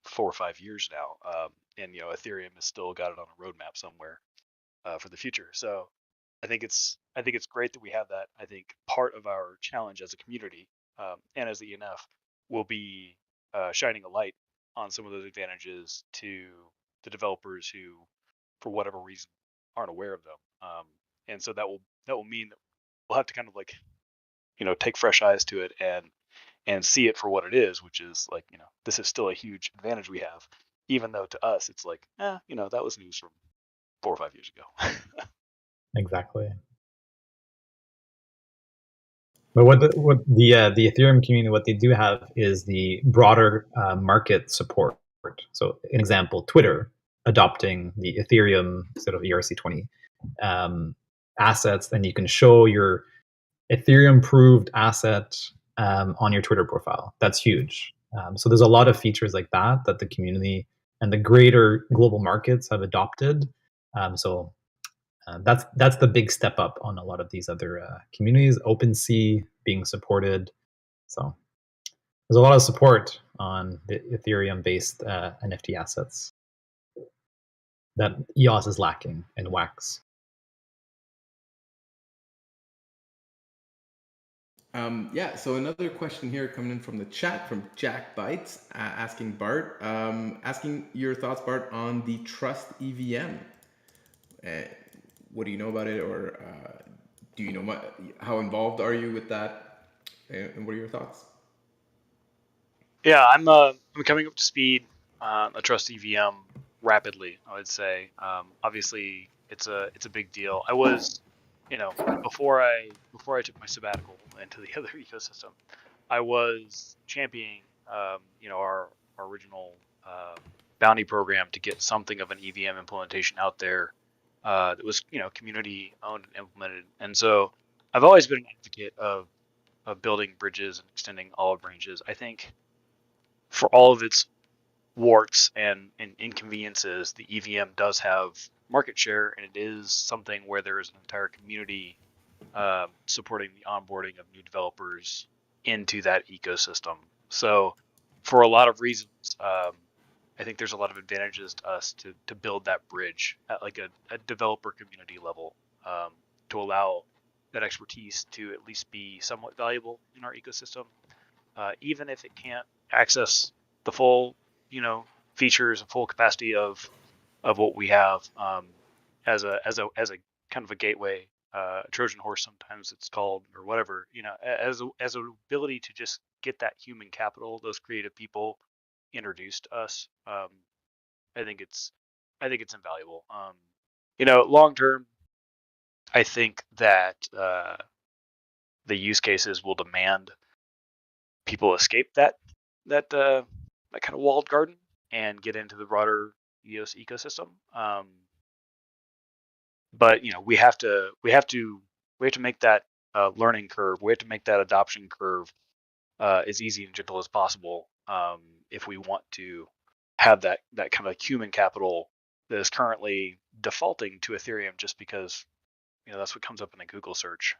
4 or 5 years now, and Ethereum has still got it on a roadmap somewhere for the future. So I think it's great that we have that. I think part of our challenge as a community and as the ENF will be shining a light on some of those advantages to the developers who, for whatever reason, aren't aware of them. And so that will mean that we'll have to kind of like, take fresh eyes to it and see it for what it is, which is like, this is still a huge advantage we have, even though to us it's like, that was news from 4 or 5 years ago. Exactly. But what the Ethereum community, what they do have is the broader market support. So, an example, Twitter adopting the Ethereum sort of ERC20 assets, then you can show your Ethereum proved asset on your Twitter profile. That's huge. So there's a lot of features like that the community and the greater global markets have adopted. So that's the big step up on a lot of these other communities. OpenSea being supported. So there's a lot of support on the Ethereum-based NFT assets that EOS is lacking in Wax. So another question here coming in from the chat from Jack Bites, asking Bart, asking your thoughts, Bart, on the Trust EVM. What do you know about it, or do you know how involved are you with that, and what are your thoughts? Yeah, I'm coming up to speed on a Trust EVM rapidly, I would say. Obviously, it's a big deal. I was, before I took my sabbatical into the other ecosystem, I was championing, our original bounty program to get something of an EVM implementation out there that was, community owned and implemented. And so I've always been an advocate of building bridges and extending olive branches. I think for all of its warts and inconveniences, the EVM does have market share, and it is something where there is an entire community supporting the onboarding of new developers into that ecosystem. So for a lot of reasons, I think there's a lot of advantages to us to build that bridge at like a developer community level, to allow that expertise to at least be somewhat valuable in our ecosystem. even if it can't access the full, features and full capacity of what we have, as a kind of a gateway, Trojan horse sometimes it's called, or whatever, as an ability to just get that human capital, those creative people introduced us. I think it's invaluable. Long term, I think that the use cases will demand people escape that kind of walled garden and get into the broader EOS ecosystem. But we have to make that learning curve. We have to make that adoption curve as easy and gentle as possible, if we want to have that kind of human capital that is currently defaulting to Ethereum just because that's what comes up in a Google search.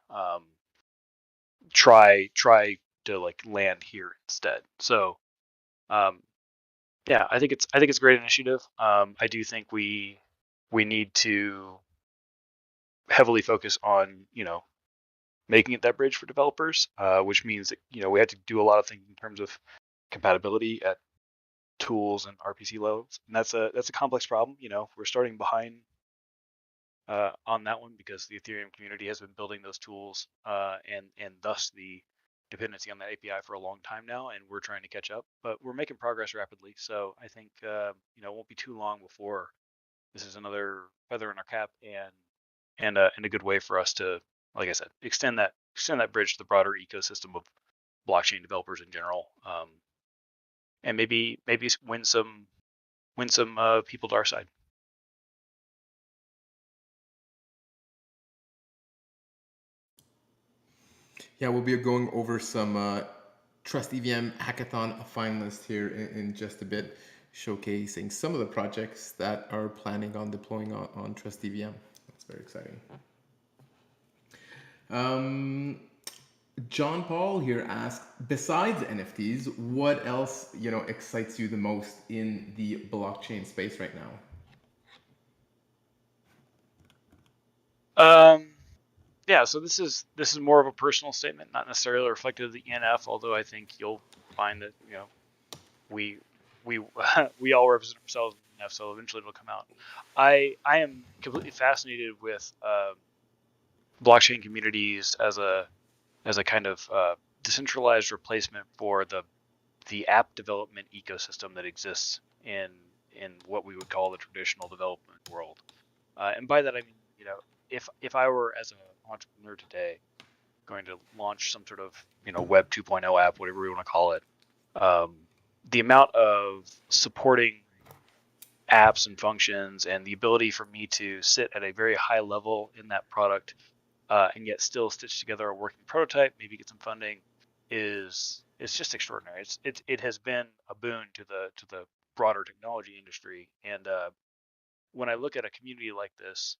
Try to like land here instead. So yeah, I think it's a great initiative. I do think we need to heavily focus on making it that bridge for developers, which means that we had to do a lot of things in terms of compatibility at tools and RPC levels, and that's a complex problem. We're starting behind on that one because the Ethereum community has been building those tools, and thus the dependency on that API for a long time now, and we're trying to catch up, but we're making progress rapidly. So I think it won't be too long before this is another feather in our cap and a good way for us to, like I said, extend that bridge to the broader ecosystem of blockchain developers in general, and maybe win some people to our side. Yeah, we'll be going over some Trust EVM Hackathon finalists here in just a bit, showcasing some of the projects that are planning on deploying on Trust EVM. That's very exciting. John Paul here asks, besides NFTs, what else excites you the most in the blockchain space right now? Yeah, so this is more of a personal statement, not necessarily reflective of the ENF, although I think you'll find that we all represent ourselves in the ENF, so eventually it'll come out. I am completely fascinated with blockchain communities as a kind of decentralized replacement for the app development ecosystem that exists in what we would call the traditional development world. And by that I mean, if I were, as an entrepreneur today, going to launch some sort of Web 2.0 app, whatever we want to call it, the amount of supporting apps and functions and the ability for me to sit at a very high level in that product, and yet still stitch together a working prototype, maybe get some funding, is just extraordinary. It has been a boon to the broader technology industry. And when I look at a community like this,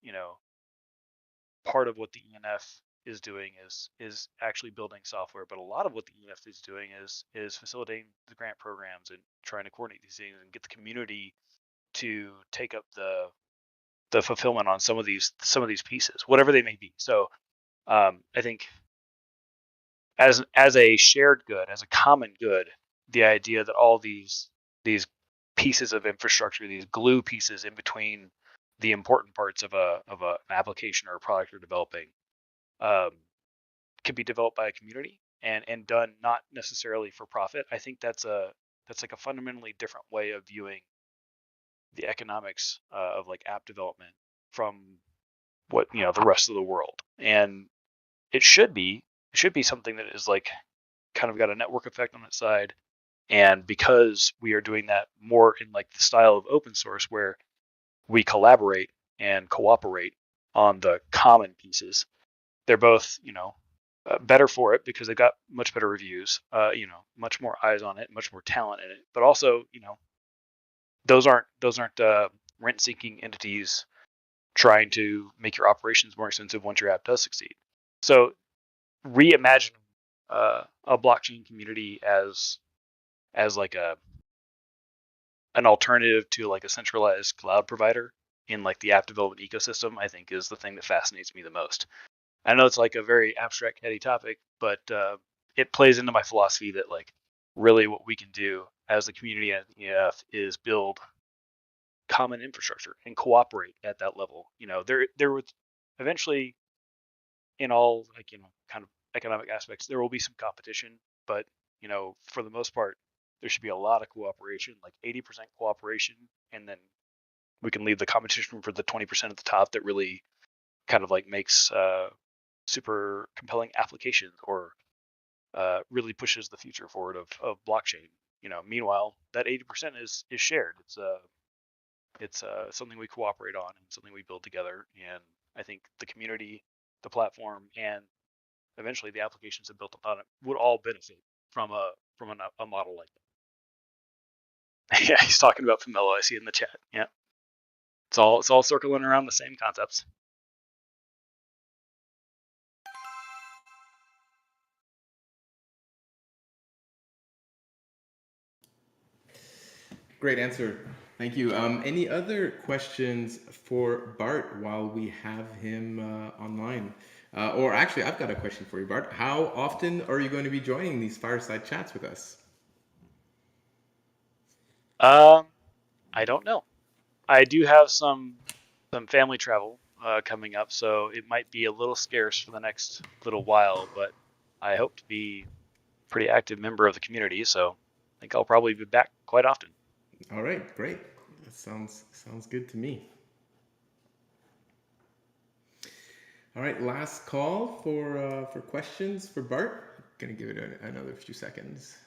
part of what the ENF is doing is actually building software, but a lot of what the ENF is doing is facilitating the grant programs and trying to coordinate these things and get the community to take up the fulfillment on some of these pieces, whatever they may be. So I think as a shared good, as a common good, the idea that all these pieces of infrastructure, these glue pieces in between the important parts of an application or a product you're developing, can be developed by a community and done not necessarily for profit. I think that's like a fundamentally different way of viewing the economics of like app development from what the rest of the world. And it should be something that is like kind of got a network effect on its side. And because we are doing that more in like the style of open source, where we collaborate and cooperate on the common pieces, they're both better for it because they've got much better reviews, much more eyes on it, much more talent in it. But also, those aren't rent-seeking entities trying to make your operations more expensive once your app does succeed. So reimagine a blockchain community as like an alternative to like a centralized cloud provider in like the app development ecosystem, I think is the thing that fascinates me the most. I know it's like a very abstract, heady topic, but it plays into my philosophy that like really what we can do as the community at EF is build common infrastructure and cooperate at that level. There was eventually, in all kind of economic aspects, there will be some competition, but for the most part, there should be a lot of cooperation, like 80% cooperation, and then we can leave the competition for the 20% at the top that really kind of like makes super compelling applications or really pushes the future forward of blockchain. Meanwhile, that 80% is shared. It's something we cooperate on and something we build together. And I think the community, the platform, and eventually the applications that built upon it would all benefit from a model like that. Yeah, he's talking about Pomelo. I see it in the chat. Yeah, it's all circling around the same concepts. Great answer. Thank you. Any other questions for Bart while we have him online? Or actually, I've got a question for you, Bart. How often are you going to be joining these fireside chats with us? I don't know. I do have some family travel coming up, so it might be a little scarce for the next little while, but I hope to be a pretty active member of the community, so I think I'll probably be back quite often. All right, great. That sounds good to me. All right, last call for questions for Bart. Gonna give it another few seconds.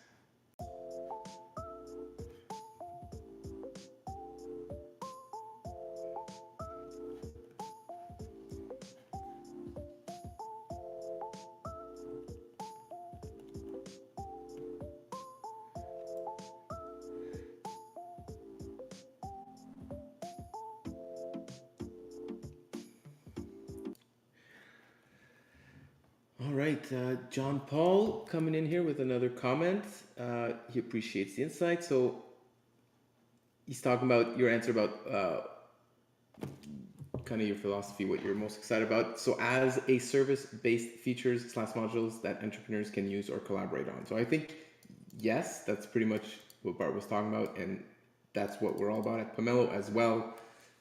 All right, John Paul coming in here with another comment. He appreciates the insight. So he's talking about your answer about kind of your philosophy, what you're most excited about. So as a service-based features / modules that entrepreneurs can use or collaborate on. So I think, yes, that's pretty much what Bart was talking about. And that's what we're all about at Pomelo as well,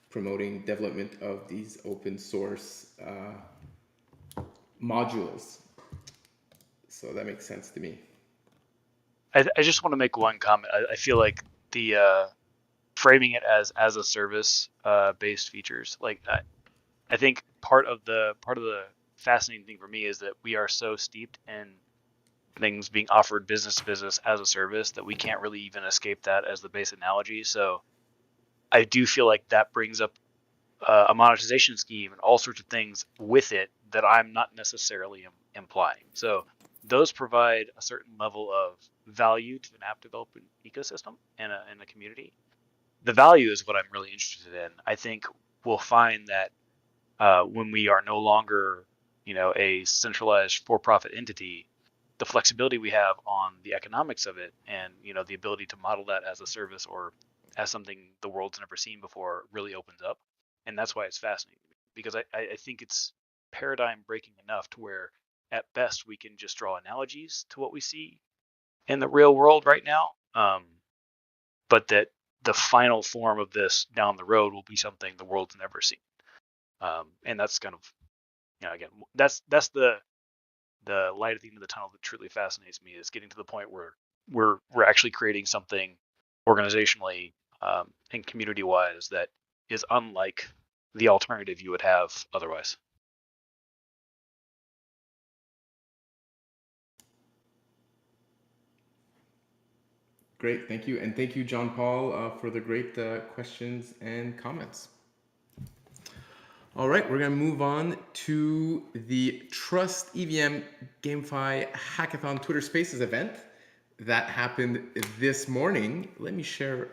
promoting development of these open source modules. So that makes sense to me. I just want to make one comment. I feel like the framing it as a service based features, like I think part of the fascinating thing for me is that we are so steeped in things being offered business to business as a service that we can't really even escape that as the base analogy. So I do feel like that brings up a monetization scheme and all sorts of things with it that I'm not necessarily implying. So those provide a certain level of value to an app development ecosystem and a community. The value is what I'm really interested in. I think we'll find that when we are no longer, a centralized for-profit entity, the flexibility we have on the economics of it and, the ability to model that as a service or as something the world's never seen before really opens up. And that's why it's fascinating because I think it's paradigm breaking enough to where at best we can just draw analogies to what we see in the real world right now. But that the final form of this down the road will be something the world's never seen. And that's kind of, again, that's the light at the end of the tunnel that truly fascinates me is getting to the point where we're actually creating something organizationally and community wise that is unlike the alternative you would have otherwise. Great, thank you. And thank you, John Paul, for the great questions and comments. All right, we're gonna move on to the Trust EVM GameFi Hackathon Twitter Spaces event that happened this morning. Let me share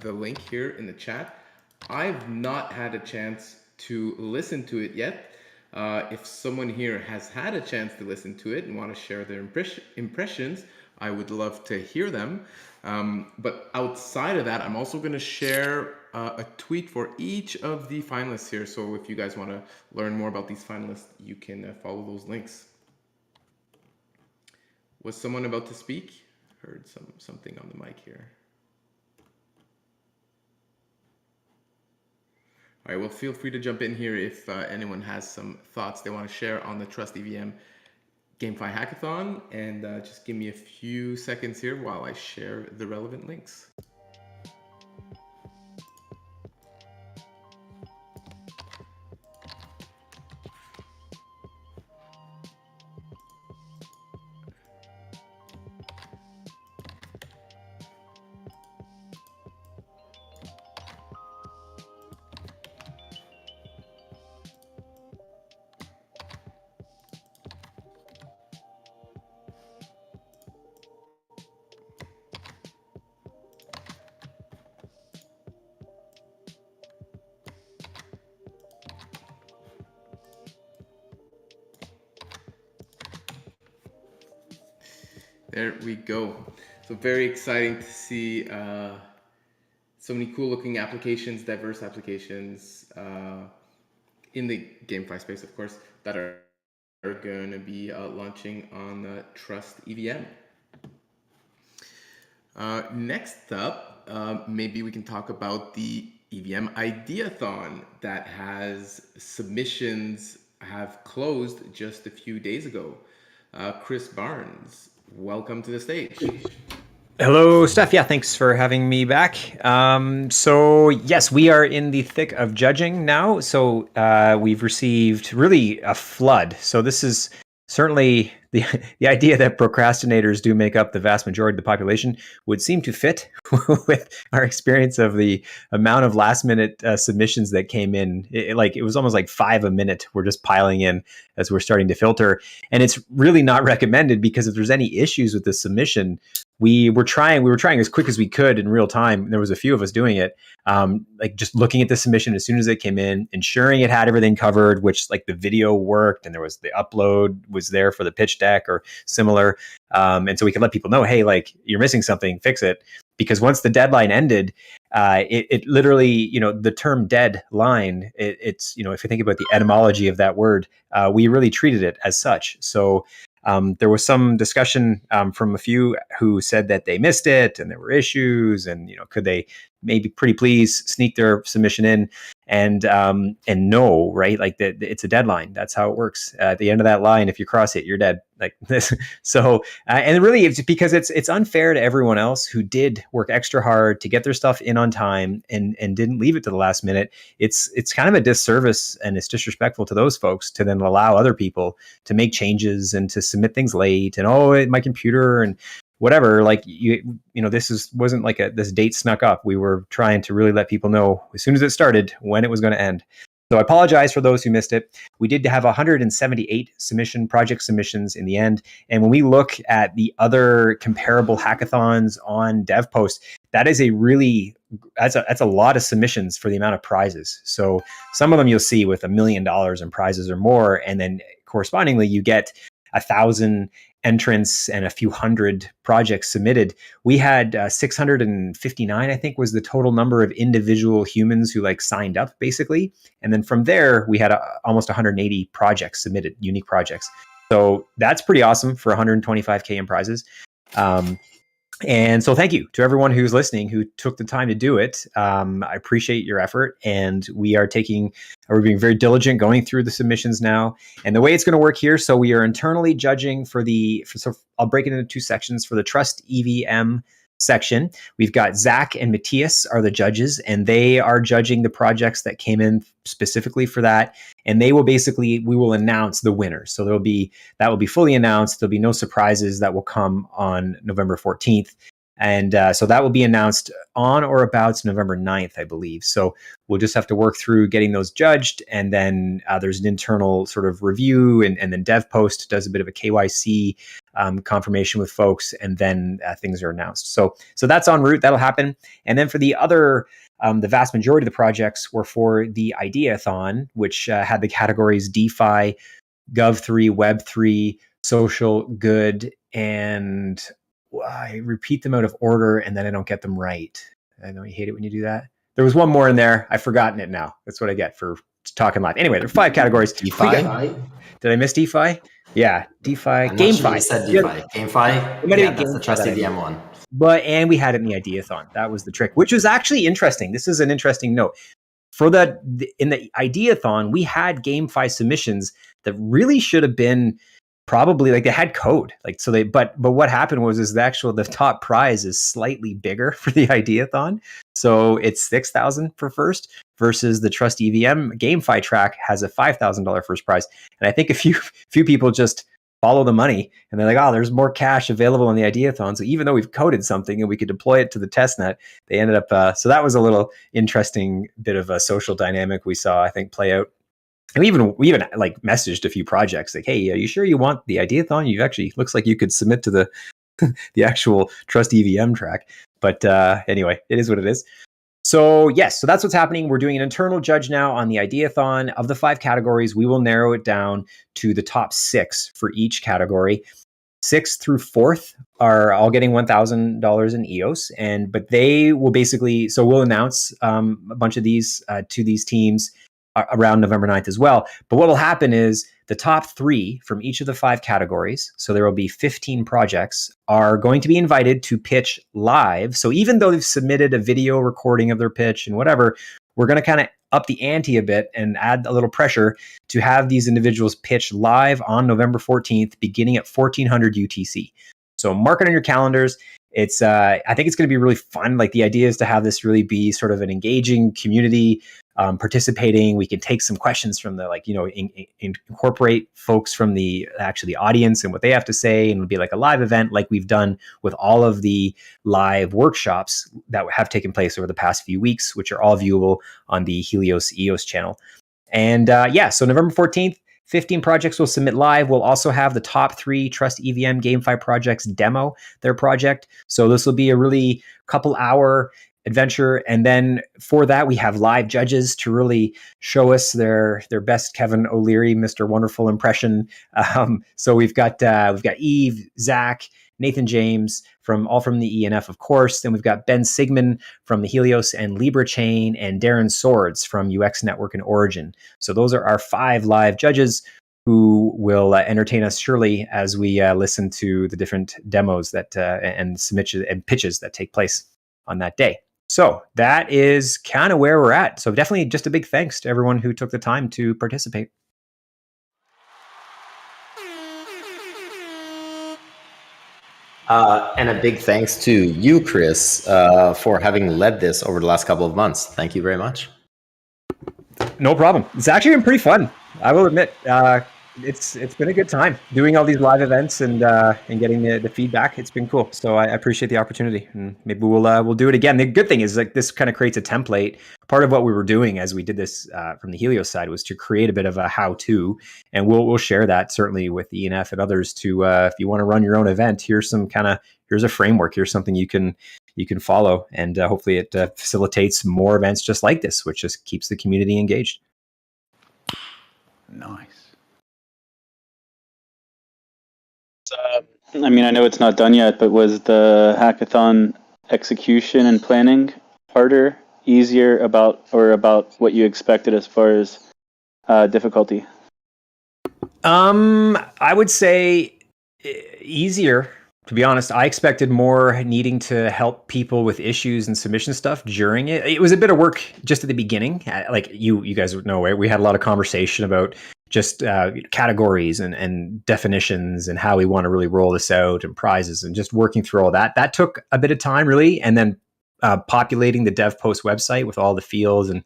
the link here in the chat. I've not had a chance to listen to it yet. If someone here has had a chance to listen to it and want to share their impressions, I would love to hear them. But outside of that, I'm also going to share a tweet for each of the finalists here. So if you guys want to learn more about these finalists, you can follow those links. Was someone about to speak? heard something on the mic here. All right, well, feel free to jump in here if anyone has some thoughts they want to share on the Trust EVM GameFi Hackathon, and just give me a few seconds here while I share the relevant links. There we go. So very exciting to see so many cool looking applications, diverse applications in the GameFi space, of course, that are going to be launching on Trust EVM. Next up, maybe we can talk about the EVM Ideathon that has submissions have closed just a few days ago. Chris Barnes, welcome to the stage. Hello, Steph. Yeah, thanks for having me back. So yes, we are in the thick of judging now. So we've received really a flood. So this is certainly the idea that procrastinators do make up the vast majority of the population would seem to fit with our experience of the amount of last minute submissions that came in. It was almost like 5 a minute. We're just piling in as we're starting to filter. And it's really not recommended, because if there's any issues with the submission, we were trying as quick as we could in real time. There was a few of us doing it, like just looking at the submission as soon as it came in, ensuring it had everything covered, which like the video worked and there was the upload was there for the pitch deck or similar. And so we could let people know, hey, like you're missing something, fix it. Because once the deadline ended, it literally, the term deadline, it's, if you think about the etymology of that word, we really treated it as such. So there was some discussion from a few who said that they missed it and there were issues, and could they maybe pretty please sneak their submission in, and no, right? Like it's a deadline. That's how it works. At the end of that line, if you cross it, you're dead. Like this. So and really, it's because it's unfair to everyone else who did work extra hard to get their stuff in on time and didn't leave it to the last minute. It's kind of a disservice, and it's disrespectful to those folks to then allow other people to make changes and to submit things late, and my computer and whatever. Like this wasn't like this date snuck up. We were trying to really let people know as soon as it started when it was going to end. So I apologize for those who missed it. We did have 178 project submissions in the end. And when we look at the other comparable hackathons on DevPost, that's a lot of submissions for the amount of prizes. So some of them you'll see with $1 million in prizes or more, and then correspondingly you get 1,000 entrants and a few hundred projects submitted. We had 659, I think, was the total number of individual humans who signed up, basically. And then from there, we had almost 180 projects submitted, unique projects. So that's pretty awesome for 125K in prizes. And so thank you to everyone who's listening, who took the time to do it. I appreciate your effort, and we're being very diligent going through the submissions now. And the way it's going to work here, so we are internally judging so I'll break it into 2 sections. For the Trust EVM section, we've got Zack and Matthias are the judges, and they are judging the projects that came in specifically for that. And we will announce the winners. So that will be fully announced. There'll be no surprises. That will come on November 14th. And so that will be announced on or about November 9th, I believe. So we'll just have to work through getting those judged. And then there's an internal sort of review, and then DevPost does a bit of a KYC confirmation with folks, and then things are announced. So that's en route. That'll happen. And then for the other, the vast majority of the projects were for the Ideathon, which had the categories DeFi, Gov3, Web3, social, good, and I repeat them out of order and then I don't get them right. I know you hate it when you do that. There was one more in there. I've forgotten it now. That's what I get for talking live. Anyway, there are 5 categories. DeFi? Did I miss DeFi? Yeah, DeFi, I'm not GameFi. sure you said DeFi. GameFi? Yeah, that's the Trust EVM one. And we had it in the Ideathon. That was the trick, which was actually interesting. This is an interesting note. In the Ideathon, we had GameFi submissions that really should have been probably like they had code, like so they. But what happened was the top prize is slightly bigger for the Ideathon, so it's $6,000 for first versus the Trust EVM GameFi track has a $5,000 first prize, and I think a few people just follow the money and they're like, oh, there's more cash available in the Ideathon. So even though we've coded something and we could deploy it to the testnet, they ended up, so that was a little interesting bit of a social dynamic we saw, I think, play out. And we even like messaged a few projects like, hey, are you sure you want the Ideathon? You actually looks like you could submit to the, the actual Trust EVM track. But anyway, it is what it is. So yes, so that's what's happening. We're doing an internal judge now on the Ideathon. Of the 5 categories, we will narrow it down to the top 6 for each category. 6th through 4th are all getting $1,000 in EOS, but they will basically. So we'll announce a bunch of these to these teams around November 9th as well. But what will happen is the top 3 from each of the 5 categories, so there will be 15 projects, are going to be invited to pitch live. So even though they've submitted a video recording of their pitch and whatever, we're going to kind of up the ante a bit and add a little pressure to have these individuals pitch live on November 14th, beginning at 1400 UTC. So mark it on your calendars. It's I think it's going to be really fun. Like the idea is to have this really be sort of an engaging community participating. We can take some questions from the incorporate folks from the audience and what they have to say, and it'll be like a live event like we've done with all of the live workshops that have taken place over the past few weeks, which are all viewable on the Helios EOS channel. And so November 14th, 15 projects will submit live. We'll also have the top 3 Trust EVM GameFi projects demo their project. So this will be a really couple hour adventure. And then for that, we have live judges to really show us their best Kevin O'Leary, Mr. Wonderful impression. So we've got Yves, Zack, Nathan James from the ENF, of course. Then we've got Ben Sigmund from the Helios and Libra chain, and Darren Swords from UX Network and Origin. So those are our 5 live judges who will entertain us surely as we listen to the different demos that and submissions and pitches that take place on that day. So that is kind of where we're at. So definitely just a big thanks to everyone who took the time to participate. And a big thanks to you, Chris, for having led this over the last couple of months. Thank you very much. No problem. It's actually been pretty fun. I will admit, it's been a good time doing all these live events and getting the feedback. It's been cool. So I appreciate the opportunity, and maybe we'll do it again. The good thing is like this kind of creates a template. Part of what we were doing as we did this from the Helios side was to create a bit of a how-to, and we'll share that certainly with ENF and others to if you want to run your own event, here's a framework, here's something you can follow, and hopefully it facilitates more events just like this, which just keeps the community engaged. Nice. I mean, I know it's not done yet, but was the hackathon execution and planning harder, easier, about what you expected as far as difficulty? I would say easier. To be honest, I expected more needing to help people with issues and submission stuff during it. It was a bit of work just at the beginning. Like you guys would know, we had a lot of conversation about just categories and definitions and how we want to really roll this out and prizes and just working through all that. That took a bit of time, really. And then populating the DevPost website with all the fields and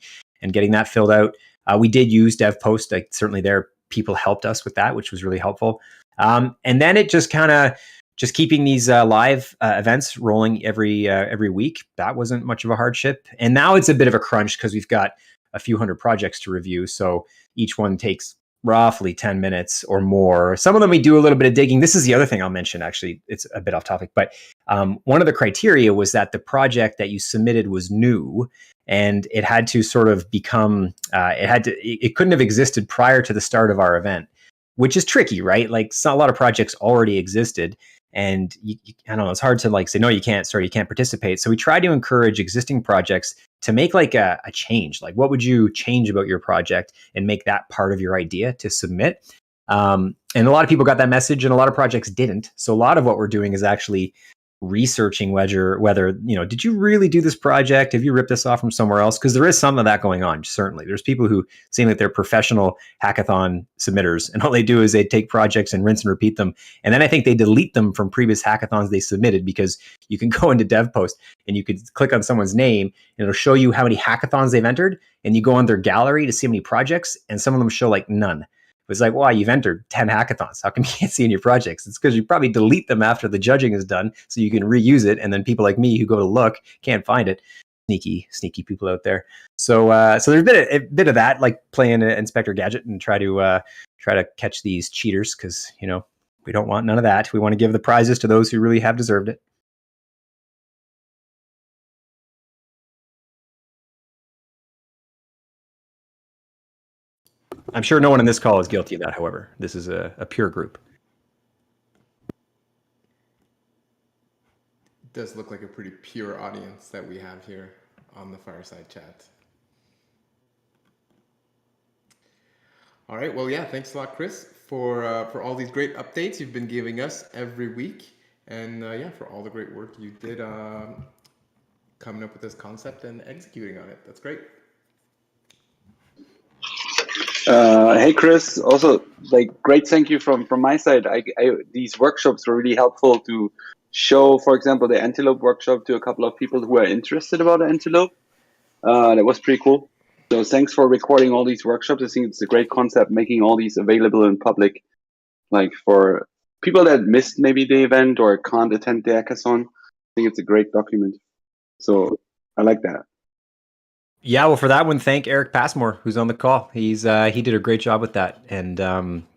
getting that filled out. We did use DevPost. Like certainly there, people helped us with that, which was really helpful. And then it just kind of just keeping these live events rolling every week. That wasn't much of a hardship. And now it's a bit of a crunch because we've got a few hundred projects to review. So each one takes roughly 10 minutes or more. Some of them we do a little bit of digging. This is the other thing I'll mention, actually. It's a bit off topic, but one of the criteria was that the project that you submitted was new, and it had to sort of become, it couldn't have existed prior to the start of our event, which is tricky, right? Like a lot of projects already existed. And I don't know, it's hard to like say, no, you can't, sorry, you can't participate. So we try to encourage existing projects to make like a change. Like, what would you change about your project and make that part of your idea to submit? And a lot of people got that message and a lot of projects didn't. So a lot of what we're doing is actually researching whether, did you really do this project? Have you ripped this off from somewhere else? Because there is some of that going on, certainly. There's people who seem like they're professional hackathon submitters, and all they do is they take projects and rinse and repeat them. And then I think they delete them from previous hackathons they submitted, because you can go into DevPost and you could click on someone's name and it'll show you how many hackathons they've entered. And you go on their gallery to see how many projects, and some of them show like none. It's like, wow, you've entered 10 hackathons. How come you can't see in your projects? It's because you probably delete them after the judging is done so you can reuse it. And then people like me who go to look can't find it. Sneaky people out there. So there's a bit of that, like playing Inspector Gadget and try to catch these cheaters, because, we don't want none of that. We want to give the prizes to those who really have deserved it. I'm sure no one in this call is guilty of that, however. This is a pure group. It does look like a pretty pure audience that we have here on the Fireside chat. All right, well, yeah, thanks a lot, Chris, for all these great updates you've been giving us every week. And for all the great work you did coming up with this concept and executing on it. That's great. Hey Chris, also great thank you from my side. These workshops were really helpful to show, for example, the Antelope workshop to a couple of people who are interested about Antelope. That was pretty cool. So thanks for recording all these workshops. I think it's a great concept, making all these available in public, like for people that missed maybe the event or can't attend the hackathon. I think it's a great document. So I like that. Yeah, well, for that one, thank Eric Passmore, who's on the call. He did a great job with that. And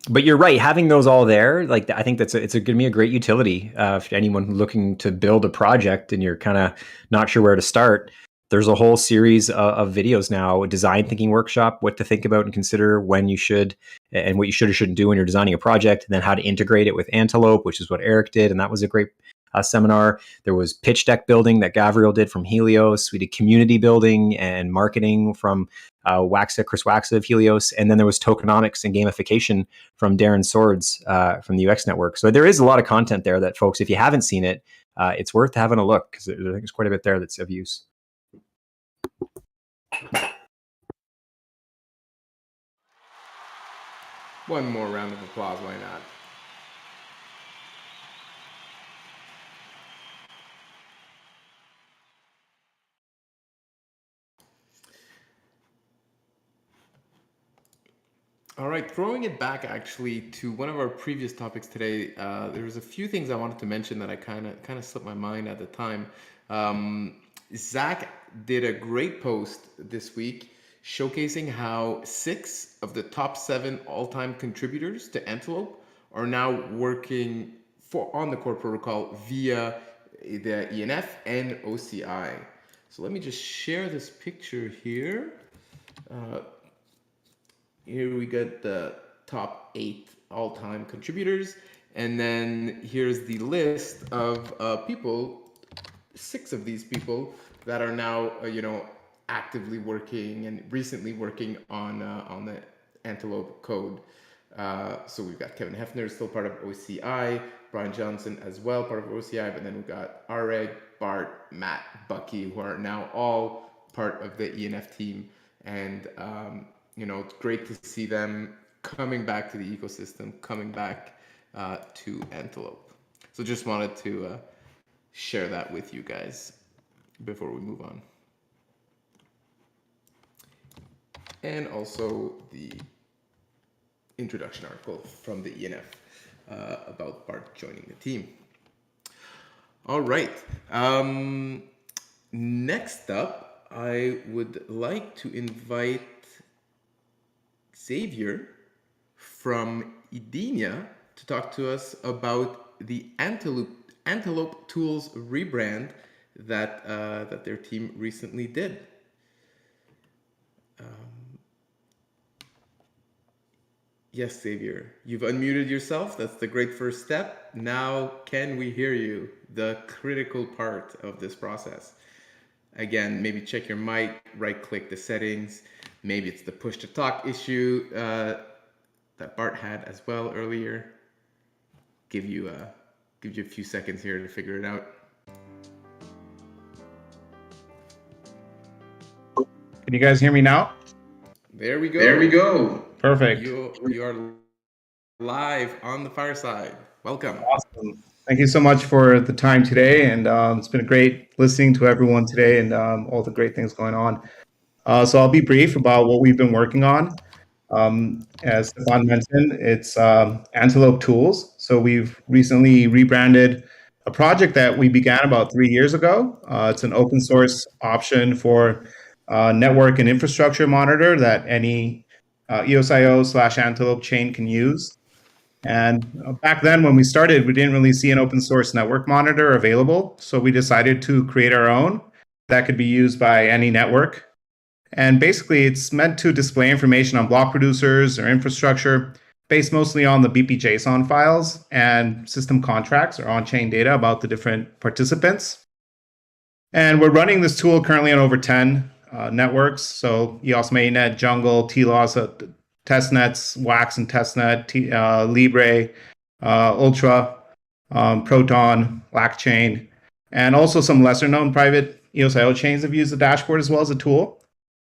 but you're right, having those all there, like, I think it's going to be a great utility for anyone looking to build a project and you're kind of not sure where to start. There's a whole series of videos now, a design thinking workshop, what to think about and consider when you should, and what you should or shouldn't do when you're designing a project, and then how to integrate it with Antelope, which is what Eric did, and that was a great seminar. There was pitch deck building that Gabriel did from Helios. We did community building and marketing from Chris Waxa of Helios. And then there was tokenomics and gamification from Darren Swords from the EOS Network. So there is a lot of content there that, folks, if you haven't seen it, it's worth having a look, because I think there's quite a bit there that's of use. One more round of applause, why not? All right, throwing it back actually to one of our previous topics today, there was a few things I wanted to mention that I kind of slipped my mind at the time. Zack did a great post this week showcasing how 6 of the top 7 all-time contributors to Antelope are now working on the core protocol via the ENF and OCI. So let me just share this picture here. Here we got the top 8 all-time contributors, and then here's the list of people, 6 of these people that are now, actively working and recently working on the Antelope code. So we've got Kevin Hefner, still part of OCI, Brian Johnson as well, part of OCI, but then we've got Areg, Bart, Matt, Bucky, who are now all part of the ENF team. And it's great to see them coming back to the ecosystem, coming back to Antelope. So just wanted to share that with you guys before we move on. And also the introduction article from the ENF about Bart joining the team. All right. Next up, I would like to invite Xavier from Edenia to talk to us about the Antelope Tools rebrand that their team recently did. Yes, Xavier. You've unmuted yourself. That's the great first step. Now, can we hear you? The critical part of this process. Again, maybe check your mic, right-click the settings. Maybe it's the push-to-talk issue that Bart had as well earlier. Give you a few seconds here to figure it out. Can you guys hear me now? There we go. There we go. Perfect. You are live on the Fireside. Welcome. Awesome. Thank you so much for the time today, and it's been great listening to everyone today and all the great things going on. So I'll be brief about what we've been working on. As Stephane mentioned, it's Antelope Tools. So we've recently rebranded a project that we began about 3 years ago. It's an open source option for network and infrastructure monitor that any EOSIO/Antelope chain can use. And back then, when we started, we didn't really see an open source network monitor available. So we decided to create our own that could be used by any network. And basically, it's meant to display information on block producers or infrastructure based mostly on the BP.json files and system contracts or on-chain data about the different participants. And we're running this tool currently on over 10 networks. So EOS Mainnet, Jungle, TLOS, testnets, Wax and testnet, Libre, Ultra, Proton, LackChain, and also some lesser known private EOSIO chains have used the dashboard as well as a tool.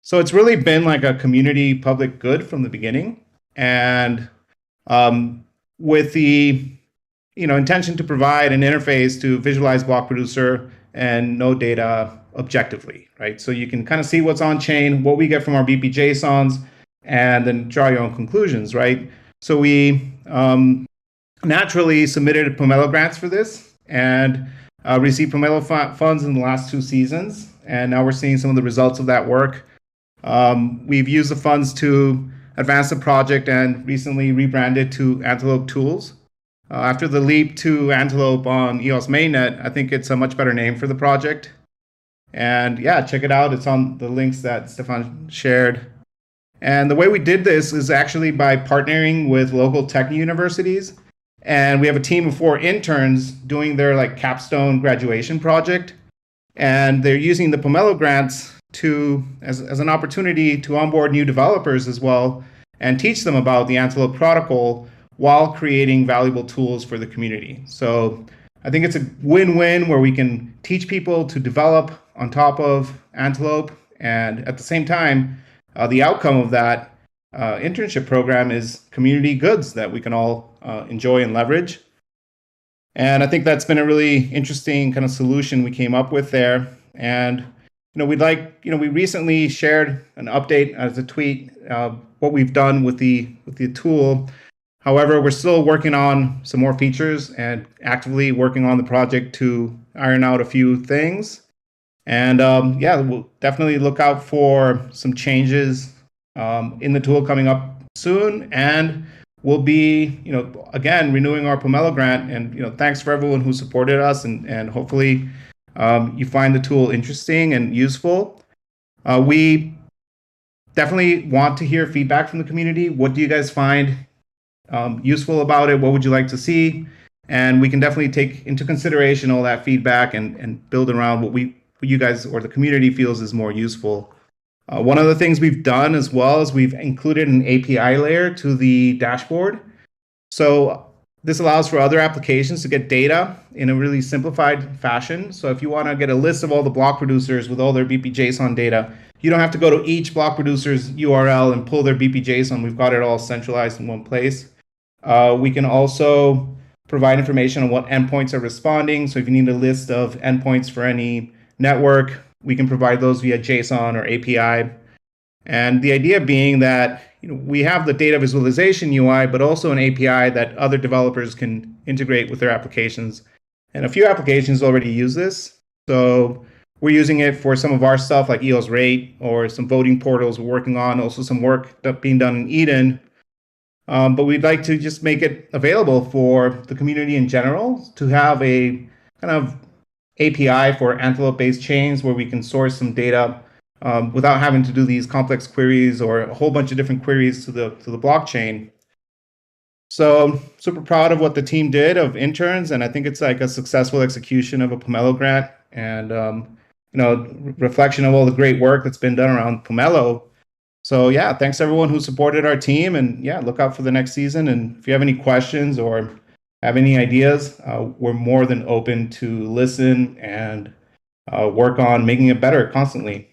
So it's really been like a community public good from the beginning. And with the intention to provide an interface to visualize block producer and node data objectively, right? So you can kind of see what's on chain, what we get from our BP.jsons, and then draw your own conclusions, right? So we naturally submitted Pomelo grants for this and received Pomelo funds in the last 2 seasons. And now we're seeing some of the results of that work. We've used the funds to advance the project and recently rebranded to Antelope Tools. After the leap to Antelope on EOS Mainnet, I think it's a much better name for the project. And yeah, check it out. It's on the links that Stephane shared. And the way we did this is actually by partnering with local tech universities. And we have a team of 4 interns doing their capstone graduation project. And they're using the Pomelo grants as an opportunity to onboard new developers as well and teach them about the Antelope protocol while creating valuable tools for the community. So I think it's a win-win where we can teach people to develop on top of Antelope, and at the same time, the outcome of that internship program is community goods that we can all enjoy and leverage. And I think that's been a really interesting kind of solution we came up with there. And we recently shared an update as a tweet what we've done with the tool. However, we're still working on some more features and actively working on the project to iron out a few things. And we'll definitely look out for some changes in the tool coming up soon. And we'll be, again, renewing our Pomelo grant. And, thanks for everyone who supported us. And hopefully you find the tool interesting and useful. We definitely want to hear feedback from the community. What do you guys find useful about it? What would you like to see? And we can definitely take into consideration all that feedback and build around what you guys or the community feels is more useful. One of the things we've done as well is we've included an API layer to the dashboard. So this allows for other applications to get data in a really simplified fashion. So if you want to get a list of all the block producers with all their BP.json data, you don't have to go to each block producer's URL and pull their BP.json. We've got it all centralized in one place. We can also provide information on what endpoints are responding. So if you need a list of endpoints for any network, we can provide those via JSON or API. And the idea being that we have the data visualization UI, but also an API that other developers can integrate with their applications. And a few applications already use this. So we're using it for some of our stuff like EOS Rate or some voting portals we're working on, also some work being done in Eden. But we'd like to just make it available for the community in general to have a kind of API for Antelope-based chains where we can source some data without having to do these complex queries or a whole bunch of different queries to the blockchain. So super proud of what the team did of interns, and I think it's like a successful execution of a Pomelo grant, and reflection of all the great work that's been done around Pomelo. So yeah, thanks everyone who supported our team, and yeah, look out for the next season. And if you have any questions or have any ideas, we're more than open to listen and work on making it better constantly.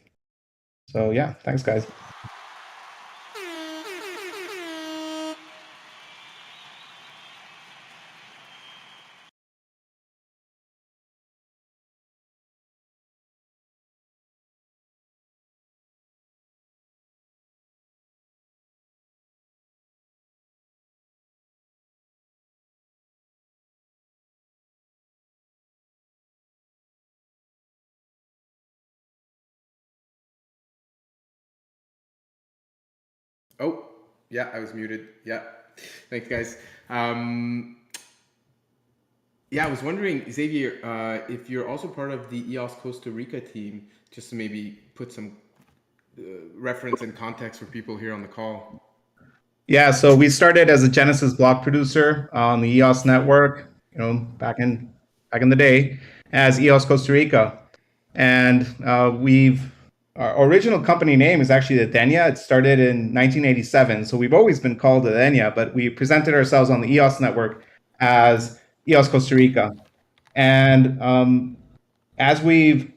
So yeah, thanks guys. Oh, yeah, I was muted. Yeah, thanks, guys. Yeah, I was wondering, Xavier, if you're also part of the EOS Costa Rica team, just to maybe put some reference and context for people here on the call. Yeah, so we started as a Genesis block producer on the EOS network, back in the day as EOS Costa Rica, and our original company name is actually the Denia. It started in 1987, so we've always been called the Denia, but we presented ourselves on the EOS network as EOS Costa Rica, and as we've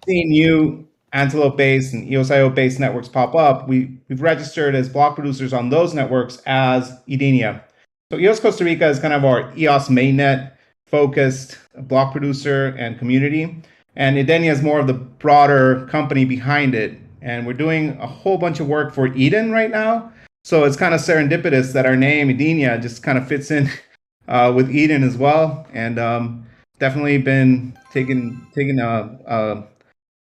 seen new Antelope-based and EOSIO-based networks pop up, we've registered as block producers on those networks as Edenia. So EOS Costa Rica is kind of our EOS mainnet focused block producer and community. And Edenia is more of the broader company behind it. And we're doing a whole bunch of work for Eden right now. So it's kind of serendipitous that our name, Edenia, just kind of fits in with Eden as well. And definitely been taking a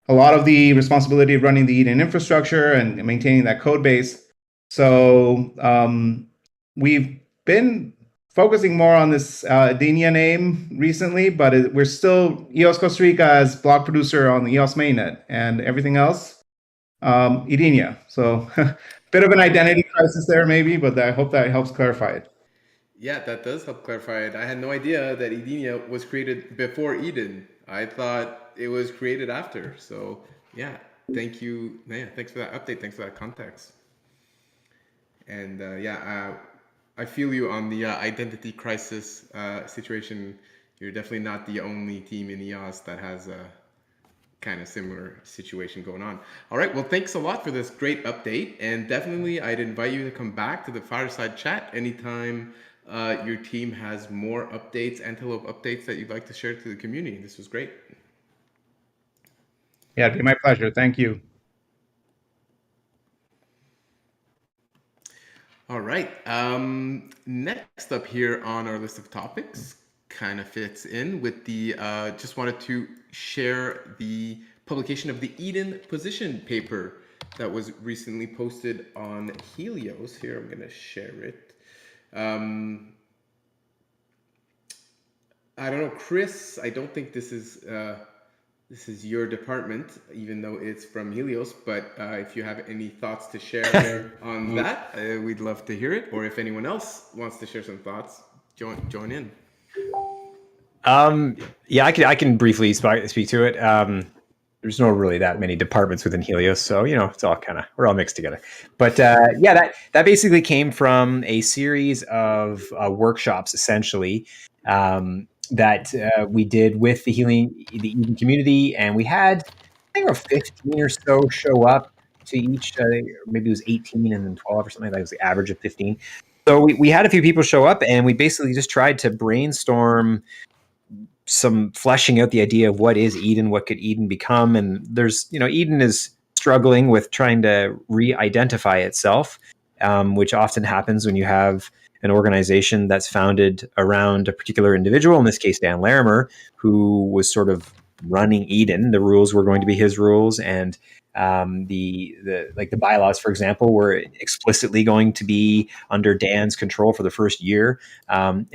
lot of the responsibility of running the Eden infrastructure and maintaining that code base. So we've been focusing more on this Edenia name recently, but we're still EOS Costa Rica as block producer on the EOS mainnet, and everything else Edenia. So bit of an identity crisis there maybe, but I hope that helps clarify it. Yeah, that does help clarify it. I had no idea that Edenia was created before Eden. I thought it was created after. So yeah, thank you. Yeah, thanks for that update. Thanks for that context. And I feel you on the identity crisis situation. You're definitely not the only team in EOS that has a kind of similar situation going on. All right, well, thanks a lot for this great update. And definitely I'd invite you to come back to the Fireside chat anytime your team has more updates, Antelope updates that you'd like to share to the community. This was great. Yeah, it'd be my pleasure. Thank you. All right. Next up here on our list of topics kind of fits in with the, just wanted to share the publication of the Eden position paper that was recently posted on Helios. Here, I'm going to share it. I don't know, Chris, I don't think this is your department, even though it's from Helios, but if you have any thoughts to share on that, we'd love to hear it. Or if anyone else wants to share some thoughts, join in. Yeah, I can briefly speak to it. There's no really that many departments within Helios, so it's all we're all mixed together. But yeah, that basically came from a series of workshops, essentially, that we did with the Eden community, and we had, I think, 15 or so show up to each. Maybe it was 18 and then 12 or something. That was the average of 15. So we had a few people show up, and we basically just tried to brainstorm some fleshing out the idea of what is Eden, what could Eden become, and there's Eden is struggling with trying to re-identify itself, which often happens when you have an organization that's founded around a particular individual, in this case Dan Larimer, who was sort of running Eden. The rules were going to be his rules, and the bylaws, for example, were explicitly going to be under Dan's control for the first year. And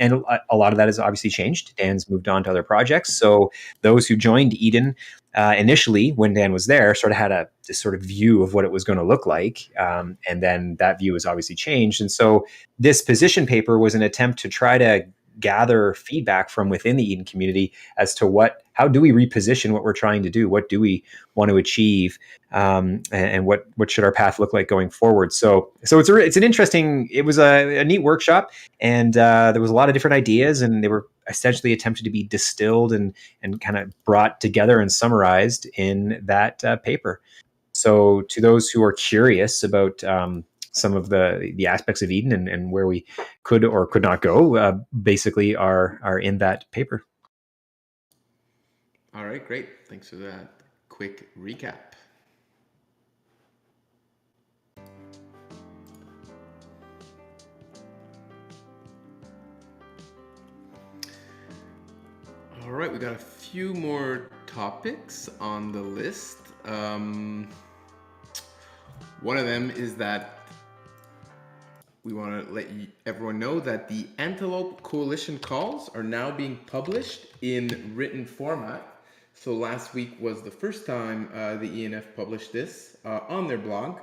a lot of that has obviously changed. Dan's moved on to other projects. So those who joined Eden initially, when Dan was there, sort of had this sort of view of what it was going to look like. And then that view has obviously changed. And so this position paper was an attempt to try to gather feedback from within the Eden community as to how do we reposition what we're trying to do? What do we want to achieve? And what should our path look like going forward? So it's an interesting, it was a neat workshop, and there was a lot of different ideas, and they were essentially attempted to be distilled and kind of brought together and summarized in that paper. So to those who are curious about some of the aspects of Eden and where we could or could not go, basically are in that paper. All right, great. Thanks for that quick recap. All right, we got a few more topics on the list. One of them is that we want to let everyone know that the Antelope Coalition calls are now being published in written format. So last week was the first time the ENF published this on their blog.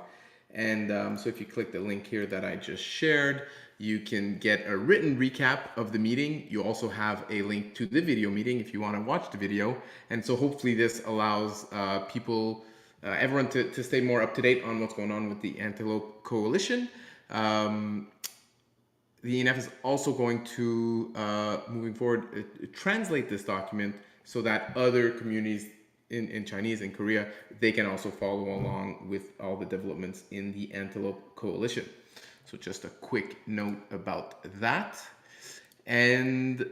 And so if you click the link here that I just shared, you can get a written recap of the meeting. You also have a link to the video meeting if you want to watch the video. And so hopefully this allows everyone to stay more up to date on what's going on with the Antelope Coalition. The ENF is also going to, moving forward, translate this document so that other communities in Chinese and Korea, they can also follow along with all the developments in the Antelope Coalition. So just a quick note about that. And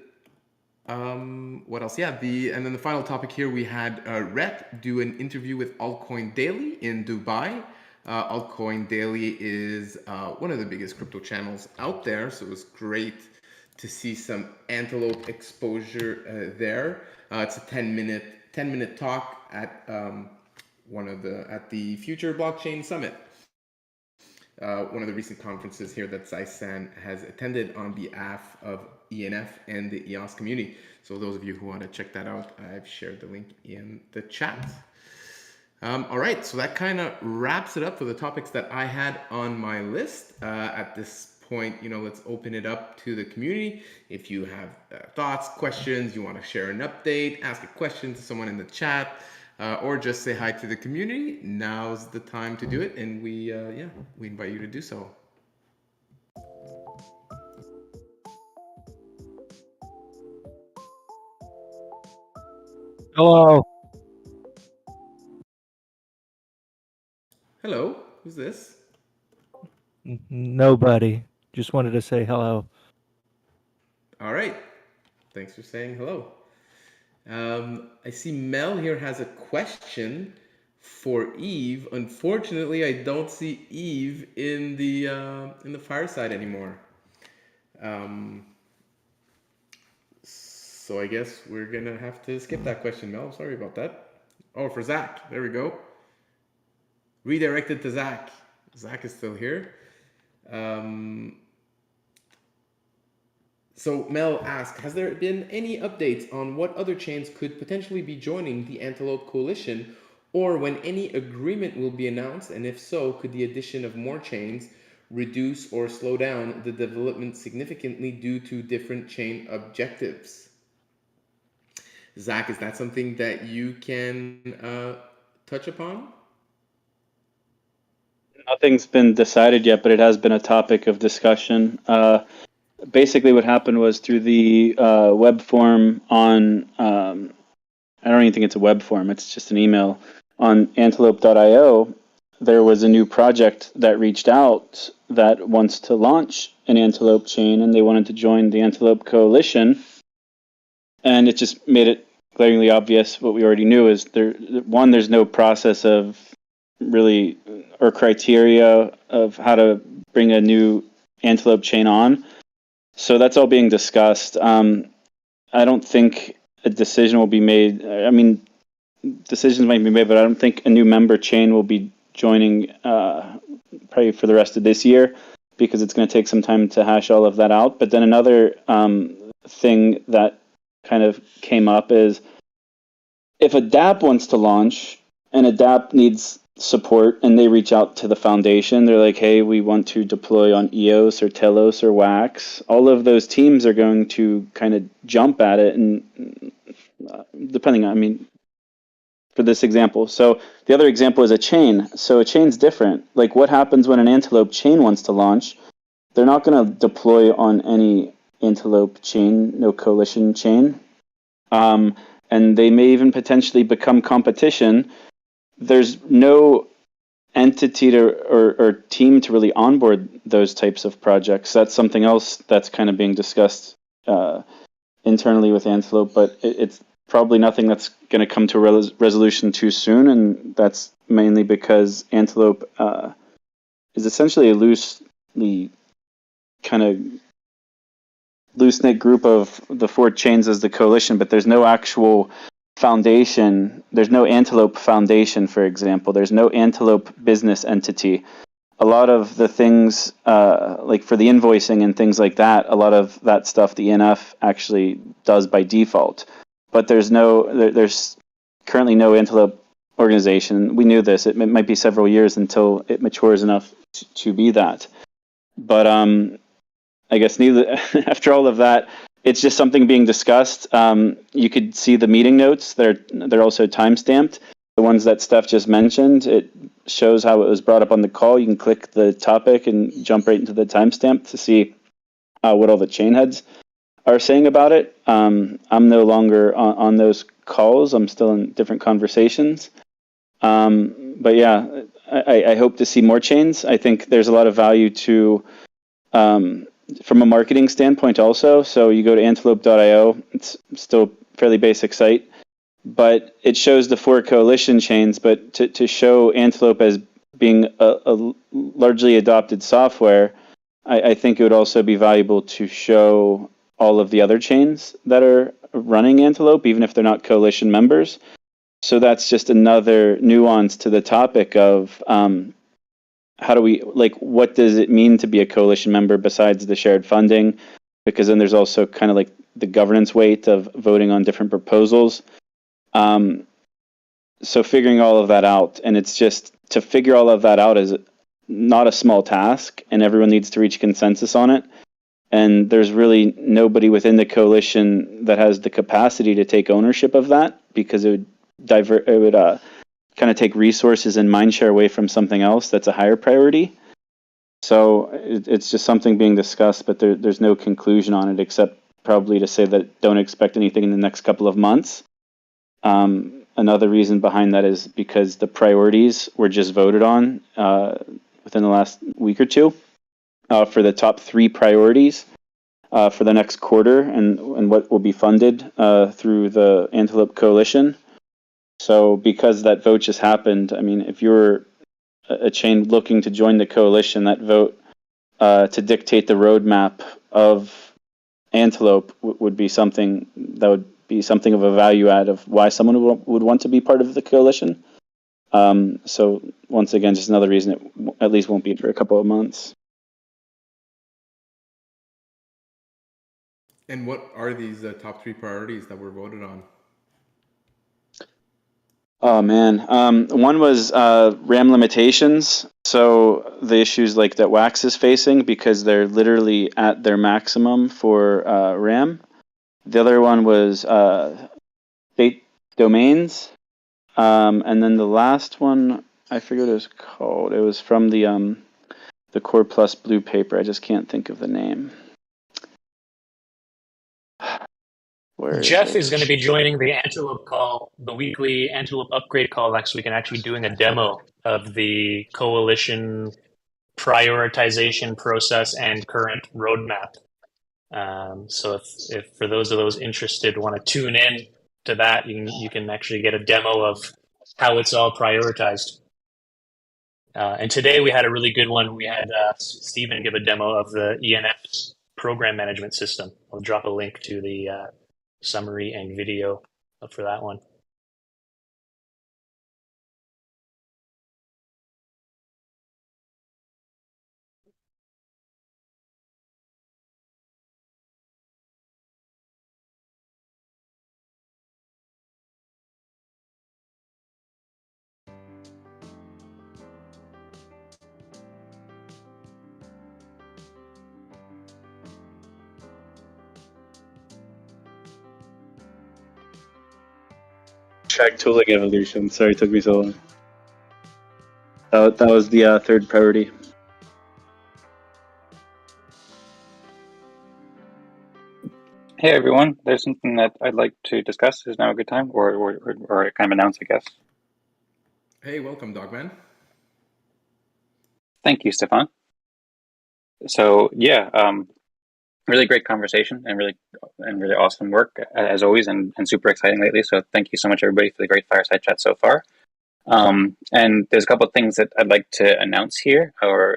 what else? Yeah, and then the final topic here, we had Rhett do an interview with Altcoin Daily in Dubai. Altcoin Daily is one of the biggest crypto channels out there, so it was great to see some Antelope exposure there. It's a 10-minute talk at the Future Blockchain Summit, one of the recent conferences here that Zaisan has attended on behalf of ENF and the EOS community. So those of you who want to check that out, I've shared the link in the chat. All right, so that kind of wraps it up for the topics that I had on my list. At this point, let's open it up to the community. If you have thoughts, questions, you want to share an update, ask a question to someone in the chat, or just say hi to the community, now's the time to do it, and we invite you to do so. Hello. Hello, who's this? Nobody. Just wanted to say hello. All right, thanks for saying hello. I see Mel here has a question for Yves. Unfortunately, I don't see Yves in the Fireside anymore. So I guess we're gonna have to skip that question, Mel. Sorry about that. Oh, for Zack. There we go. Redirected to Zack. Zack is still here. So Mel asked, has there been any updates on what other chains could potentially be joining the Antelope Coalition, or when any agreement will be announced, and if so, could the addition of more chains reduce or slow down the development significantly due to different chain objectives? Zack, is that something that you can touch upon? Nothing's been decided yet, but it has been a topic of discussion. Basically, what happened was through the web form on, I don't even think it's a web form, it's just an email, on antelope.io, there was a new project that reached out that wants to launch an Antelope chain, and they wanted to join the Antelope Coalition. And it just made it glaringly obvious what we already knew is there's no process of really or criteria of how to bring a new Antelope chain on. So that's all being discussed. I don't think a decision will be made. I mean, decisions might be made, but I don't think a new member chain will be joining probably for the rest of this year, because it's going to take some time to hash all of that out. But then another thing that kind of came up is if a dApp wants to launch and a dApp needs support and they reach out to the foundation, they're like, hey, we want to deploy on EOS or Telos or Wax, all of those teams are going to kind of jump at it, and depending on, I mean, for this example. So the other example is a chain. So a chain's different. Like, what happens when an Antelope chain wants to launch? They're not going to deploy on any Antelope chain, no coalition chain. And they may even potentially become competition. There's no entity or team to really onboard those types of projects. That's something else that's kind of being discussed internally with Antelope, but it's probably nothing that's going to come to a resolution too soon, and that's mainly because Antelope is essentially a loosely kind of loose-knit group of the 4 chains as the coalition, but there's no actual foundation. There's no Antelope Foundation, for example. There's no Antelope business entity. A lot of the things, like for the invoicing and things like that, a lot of that stuff the ENF actually does by default. But there's currently no Antelope organization. We knew this. It might be several years until it matures enough to be that. But I guess after all of that, it's just something being discussed. You could see the meeting notes. They're also timestamped. The ones that Steph just mentioned, it shows how it was brought up on the call. You can click the topic and jump right into the timestamp to see what all the chain heads are saying about it. I'm no longer on those calls. I'm still in different conversations. But yeah, I hope to see more chains. I think there's a lot of value to from a marketing standpoint also. So you go to antelope.io, it's still a fairly basic site, but it shows the 4 coalition chains. But to show Antelope as being a largely adopted software, I think it would also be valuable to show all of the other chains that are running Antelope, even if they're not coalition members. So that's just another nuance to the topic of how do we, what does it mean to be a coalition member besides the shared funding? Because then there's also kind of like the governance weight of voting on different proposals. So figuring all of that out, and it's just to figure all of that out is not a small task, and everyone needs to reach consensus on it. And there's really nobody within the coalition that has the capacity to take ownership of that, because it would kind of take resources and mindshare away from something else that's a higher priority. So it's just something being discussed, but there's no conclusion on it, except probably to say that don't expect anything in the next couple of months. Another reason behind that is because the priorities were just voted on within the last week or two for the top 3 priorities for the next quarter, and what will be funded through the Antelope Coalition. So because that vote just happened, I mean, if you're a chain looking to join the coalition, that vote to dictate the roadmap of Antelope would be something that would be something of a value add of why someone would want to be part of the coalition. So once again, just another reason it at least won't be for a couple of months. And what are these top 3 priorities that were voted on? Oh man, one was RAM limitations. So the issues like that Wax is facing because they're literally at their maximum for RAM. The other one was state domains, and then the last one I forget what it was called. It was from the Core Plus blue paper. I just can't think of the name. Jeff is going to be joining the Antelope call, the weekly Antelope upgrade call next week, and actually doing a demo of the coalition prioritization process and current roadmap. So if for those of those interested want to tune in to that, you can actually get a demo of how it's all prioritized. And today we had a really good one. We had Stephen give a demo of the ENF program management system. I'll drop a link to the summary and video for that one. track tooling evolution. Sorry, it took me so long. That was the third priority. Hey everyone, there's something that I'd like to discuss. Is now a good time, or kind of announce, I guess? Hey, welcome, Dogman. Thank you, Stephane. So yeah, really great conversation and really awesome work as always, and super exciting lately. So thank you so much everybody for the great fireside chat so far. And there's a couple of things that I'd like to announce here or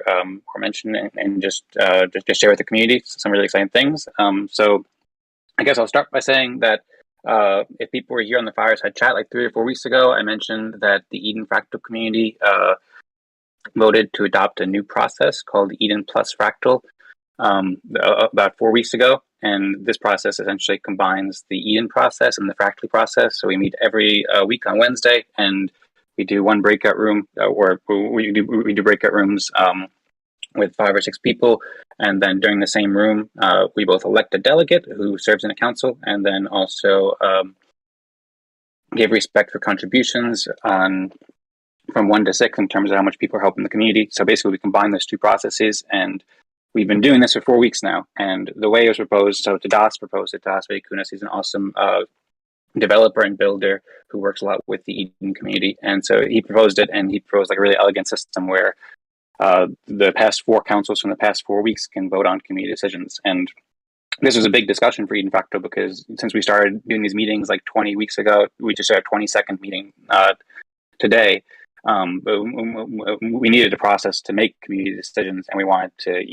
mention and just share with the community. Some really exciting things. So I guess I'll start by saying that if people were here on the fireside chat like 3 or 4 weeks ago, I mentioned that the Eden Fractal community voted to adopt a new process called Eden Plus Fractal about 4 weeks ago. And this process essentially combines the Eden process and the Fractal process. So we meet every week on Wednesday, and we do one breakout room, or we do breakout rooms with 5 or 6 people. And then during the same room, we both elect a delegate who serves in a council, and then also give respect for contributions from 1 to 6 in terms of how much people are helping the community. So basically, we combine those 2 processes, and we've been doing this for 4 weeks now. And the way it was proposed, so Denis proposed it. Denis Kunis, he's an awesome developer and builder who works a lot with the Eden community. And so he proposed it, and he proposed like a really elegant system where the past 4 councils from the past 4 weeks can vote on community decisions. And this was a big discussion for Eden Fractal because since we started doing these meetings like 20 weeks ago, we just had a 22nd meeting today. We needed a process to make community decisions, and we wanted to,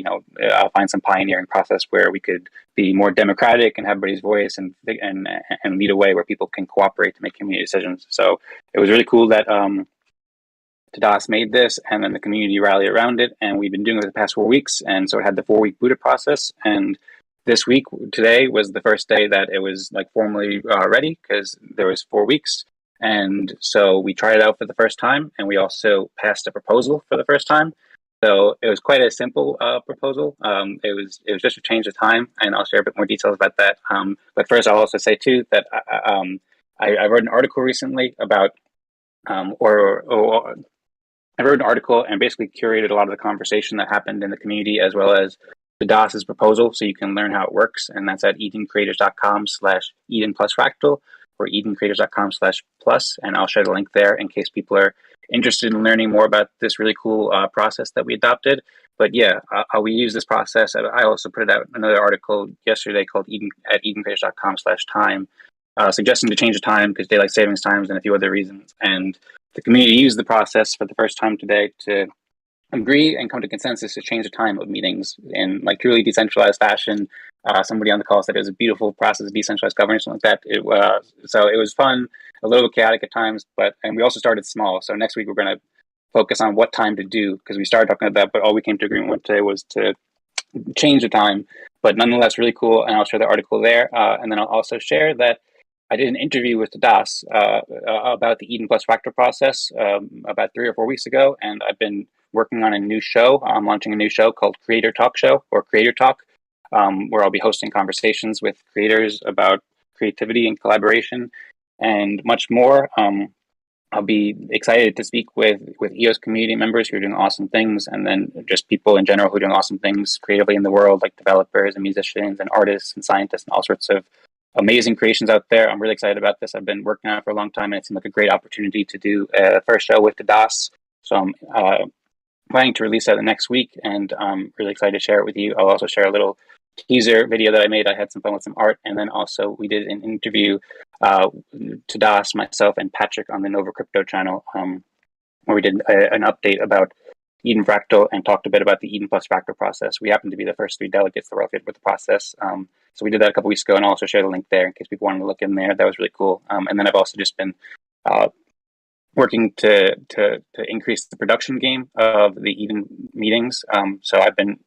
find some pioneering process where we could be more democratic and have everybody's voice and lead a way where people can cooperate to make community decisions. So it was really cool that Denis made this, and then the community rallied around it, and we've been doing it the past 4 weeks, and so it had the 4-week Buddha process, and this week, today, was the first day that it was like formally ready because there was 4 weeks. And so we tried it out for the first time, and we also passed a proposal for the first time. So it was quite a simple proposal. It was just to change the time, and I'll share a bit more details about that. But first, I'll also say too that I wrote an article recently about, I wrote an article and basically curated a lot of the conversation that happened in the community as well as the Denis's proposal, so you can learn how it works, and that's at edencreators.com/Eden Plus Fractal. Or edencreators.com/plus, and I'll share the link there in case people are interested in learning more about this really cool process that we adopted. But yeah, we use this process. I also put out another article yesterday called edencreators.com/time, suggesting to change the time because daylight savings times and a few other reasons. And the community used the process for the first time today to agree and come to consensus to change the time of meetings in like truly decentralized fashion. Somebody on the call said it was a beautiful process of decentralized governance, something like that. So it was fun, a little chaotic at times, and we also started small. So next week we're going to focus on what time to do because we started talking about that, but all we came to agreement with today was to change the time. But nonetheless, really cool, and I'll share the article there. And then I'll also share that I did an interview with Denis about the Eden Plus Fractal process about 3 or 4 weeks ago, and I've been working on a new show. I'm launching a new show called Creator Talk Show or Creator Talk, where I'll be hosting conversations with creators about creativity and collaboration and much more. I'll be excited to speak with EOS community members who are doing awesome things, and then just people in general who are doing awesome things creatively in the world, like developers and musicians and artists and scientists and all sorts of amazing creations out there. I'm really excited about this. I've been working on it for a long time, and it seemed like a great opportunity to do a first show with Denis. So I'm planning to release that the next week, and I'm really excited to share it with you. I'll also share a little teaser video that I made. I had some fun with some art, and then also we did an interview to Das, myself, and Patrick on the Nova Crypto channel, where we did an update about Eden Fractal and talked a bit about the Eden Plus Fractal process. We happened to be the first 3 delegates that were affiliated with the process, so we did that a couple weeks ago, and I'll also share the link there in case people wanted to look in there. That was really cool. And then I've also just been working to increase the production game of the Eden meetings. So I've been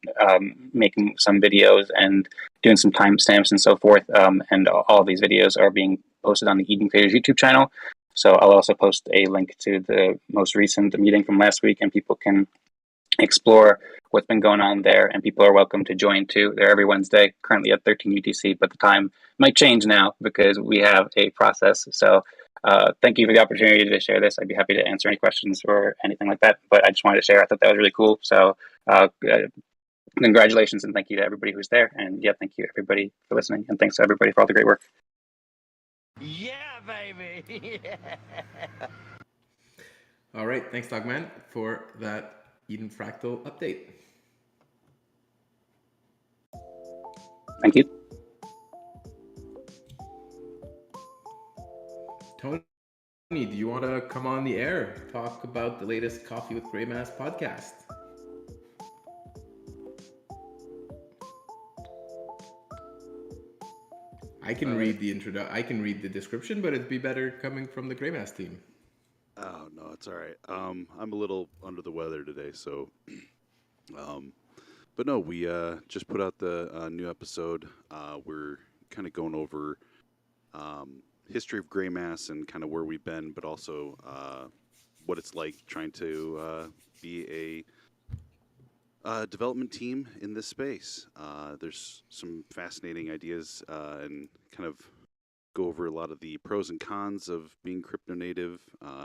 making some videos and doing some timestamps and so forth. And all of these videos are being posted on the Eden Creators YouTube channel. So I'll also post a link to the most recent meeting from last week, and people can explore what's been going on there. And people are welcome to join too. They're every Wednesday, currently at 13 UTC, but the time might change now because we have a process. So thank you for the opportunity to share this. I'd be happy to answer any questions or anything like that. But I just wanted to share. I thought that was really cool. So congratulations and thank you to everybody who's there. And yeah, thank you everybody for listening. And thanks to everybody for all the great work. Yeah, baby. All right. Thanks, Dogman, for that Eden Fractal update. Thank you. Tony, do you want to come on the air, talk about the latest Coffee with Greymass podcast? I can read the description, but it'd be better coming from the Greymass team. Oh no, it's all right. I'm a little under the weather today, so. But no, we just put out the new episode. We're kind of going over history of Greymass and kind of where we've been, but also what it's like trying to be a development team in this space. There's some fascinating ideas and kind of go over a lot of the pros and cons of being crypto native,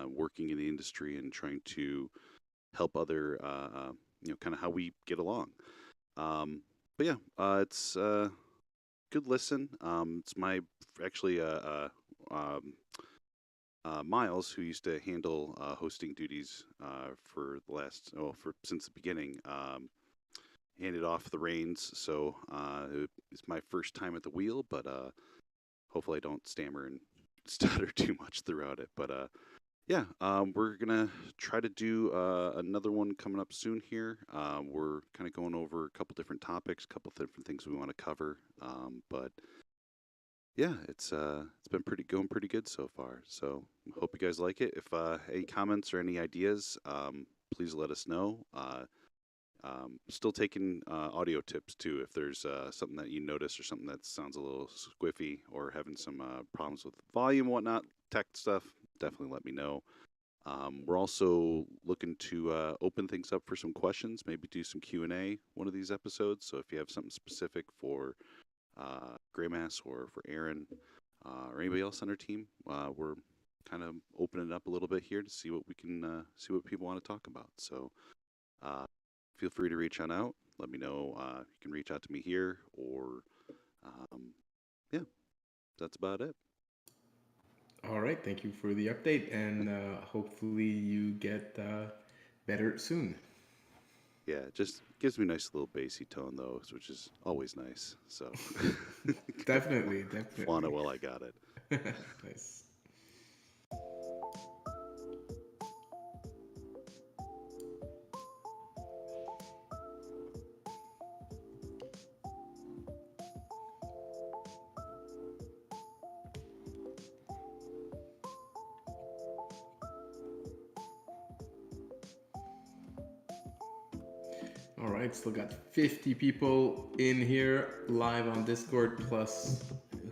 working in the industry, and trying to help other, kind of how we get along. But yeah, it's a good listen. It's my actually Miles, who used to handle hosting duties for the last since the beginning, handed off the reins. So it's my first time at the wheel, but hopefully I don't stammer and stutter too much throughout it. But yeah, we're gonna try to do another one coming up soon here. We're kind of going over a couple different topics, a couple different things we want to cover. But yeah, it's been going pretty good so far. So hope you guys like it. If any comments or any ideas, please let us know. Still taking audio tips too. If there's something that you notice or something that sounds a little squiffy or having some problems with volume, whatnot, tech stuff, definitely let me know. We're also looking to open things up for some questions, maybe do some Q&A one of these episodes. So if you have something specific for Greymass or for Aaron or anybody else on our team, we're kind of opening it up a little bit here to see what we can see what people want to talk about. So feel free to reach on out. Let me know. You can reach out to me here, or yeah, that's about it. All right, thank you for the update, and hopefully you get better soon. Yeah, it just gives me a nice little bassy tone though, which is always nice. So definitely. Flaunt it while I got it. Nice. All right, still got 50 people in here live on Discord, plus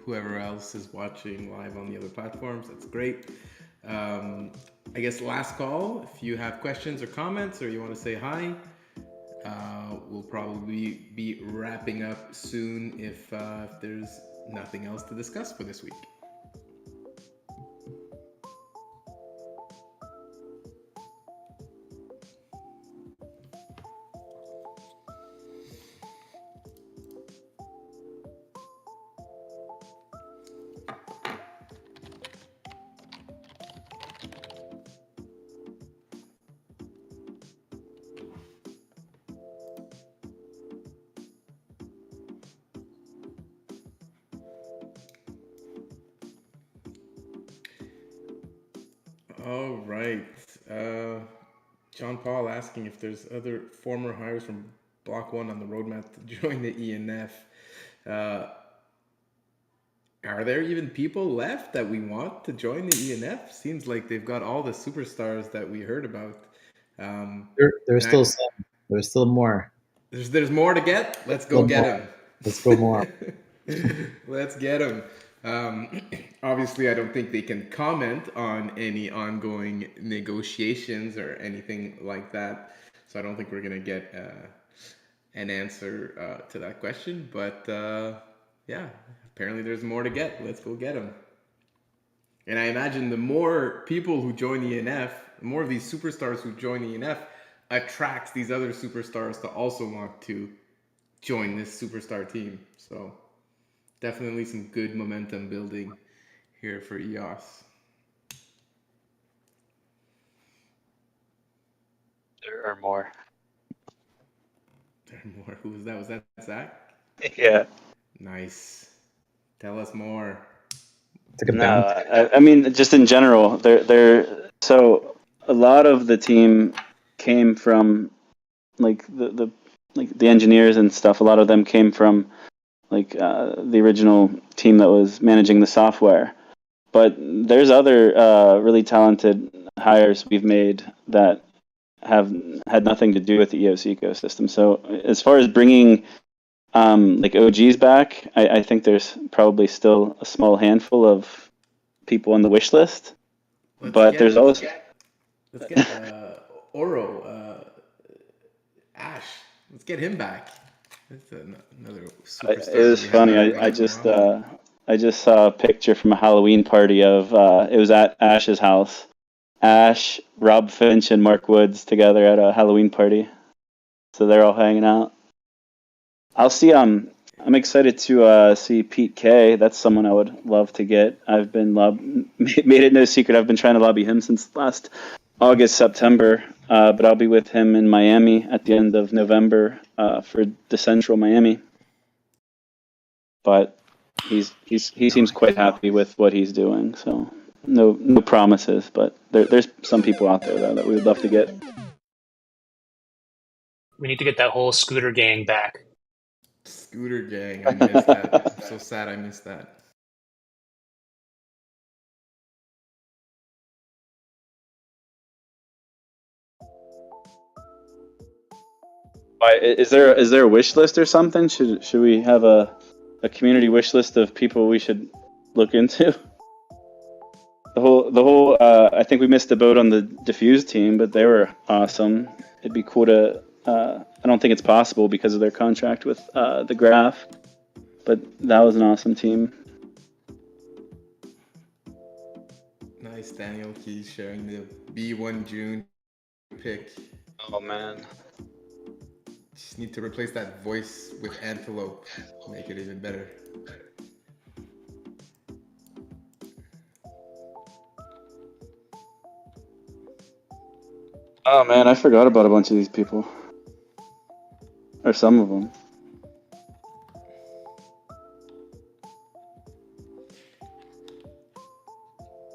whoever else is watching live on the other platforms. That's great. I guess last call, if you have questions or comments or you want to say hi, we'll probably be wrapping up soon if there's nothing else to discuss for this week. All right. John Paul asking if there's other former hires from Block One on the roadmap to join the ENF. Are there even people left that we want to join the ENF? Seems like they've got all the superstars that we heard about. There's still some. There's still more. There's more to get. Let's go get them. Let's go more. Let's get them. Obviously, I don't think they can comment on any ongoing negotiations or anything like that. So I don't think we're going to get an answer to that question. But yeah, apparently there's more to get. Let's go get them. And I imagine the more people who join the ENF, the more of these superstars who join the ENF attracts these other superstars to also want to join this superstar team. So definitely some good momentum building here for EOS. There are more. There are more. Who was that? Was that Zack? Yeah. Nice. Tell us more. No, I mean, just in general, so a lot of the team came from like the engineers and stuff. A lot of them came from like the original team that was managing the software. But there's other really talented hires we've made that have had nothing to do with the EOS ecosystem. So as far as bringing like OGs back, I think there's probably still a small handful of people on the wish list. There's also let's get Oro, Ash. Let's get him back. That's another superstar. It was funny. I just saw a picture from a Halloween party of it was at Ash's house. Ash, Rob Finch, and Mark Woods together at a Halloween party. So they're all hanging out. I'll see. I'm excited to see Pete K. That's someone I would love to get. I've been made it no secret. I've been trying to lobby him since last August, September. But I'll be with him in Miami at the end of November for Decentral Miami. But he seems quite happy with what he's doing. So no promises. But there's some people out there though that we would love to get. We need to get that whole scooter gang back. Scooter gang, I missed that. I'm so sad I missed that. Is there a wish list or something? Should we have a community wish list of people we should look into? The whole I think we missed the boat on the Diffuse team, but they were awesome. It'd be cool to I don't think it's possible because of their contract with the Graph, but that was an awesome team. Nice, Daniel Keys sharing the B1 June pick. Oh man. Just need to replace that voice with Antelope, make it even better. Oh man, I forgot about a bunch of these people. Or some of them.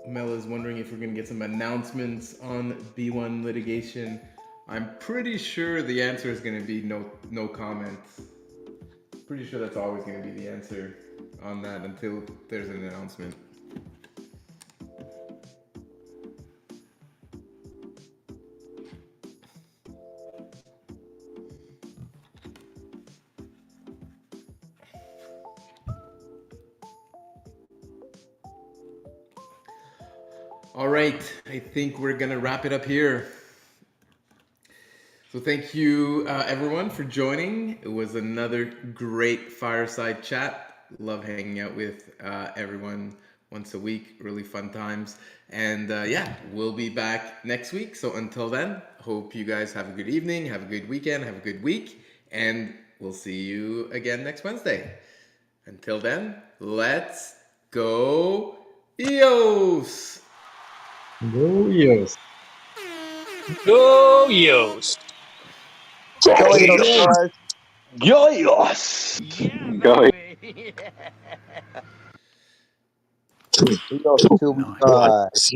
Mel is wondering if we're going to get some announcements on B1 litigation. I'm pretty sure the answer is going to be no comments. Pretty sure that's always going to be the answer on that until there's an announcement. All right, I think we're gonna wrap it up here. So thank you everyone for joining. It was another great fireside chat. Love hanging out with everyone once a week, really fun times. And yeah, we'll be back next week. So until then, hope you guys have a good evening, have a good weekend, have a good week, and we'll see you again next Wednesday. Until then, let's go EOS! Go EOS. Go EOS. Go EOS. Go EOS. Go EOS.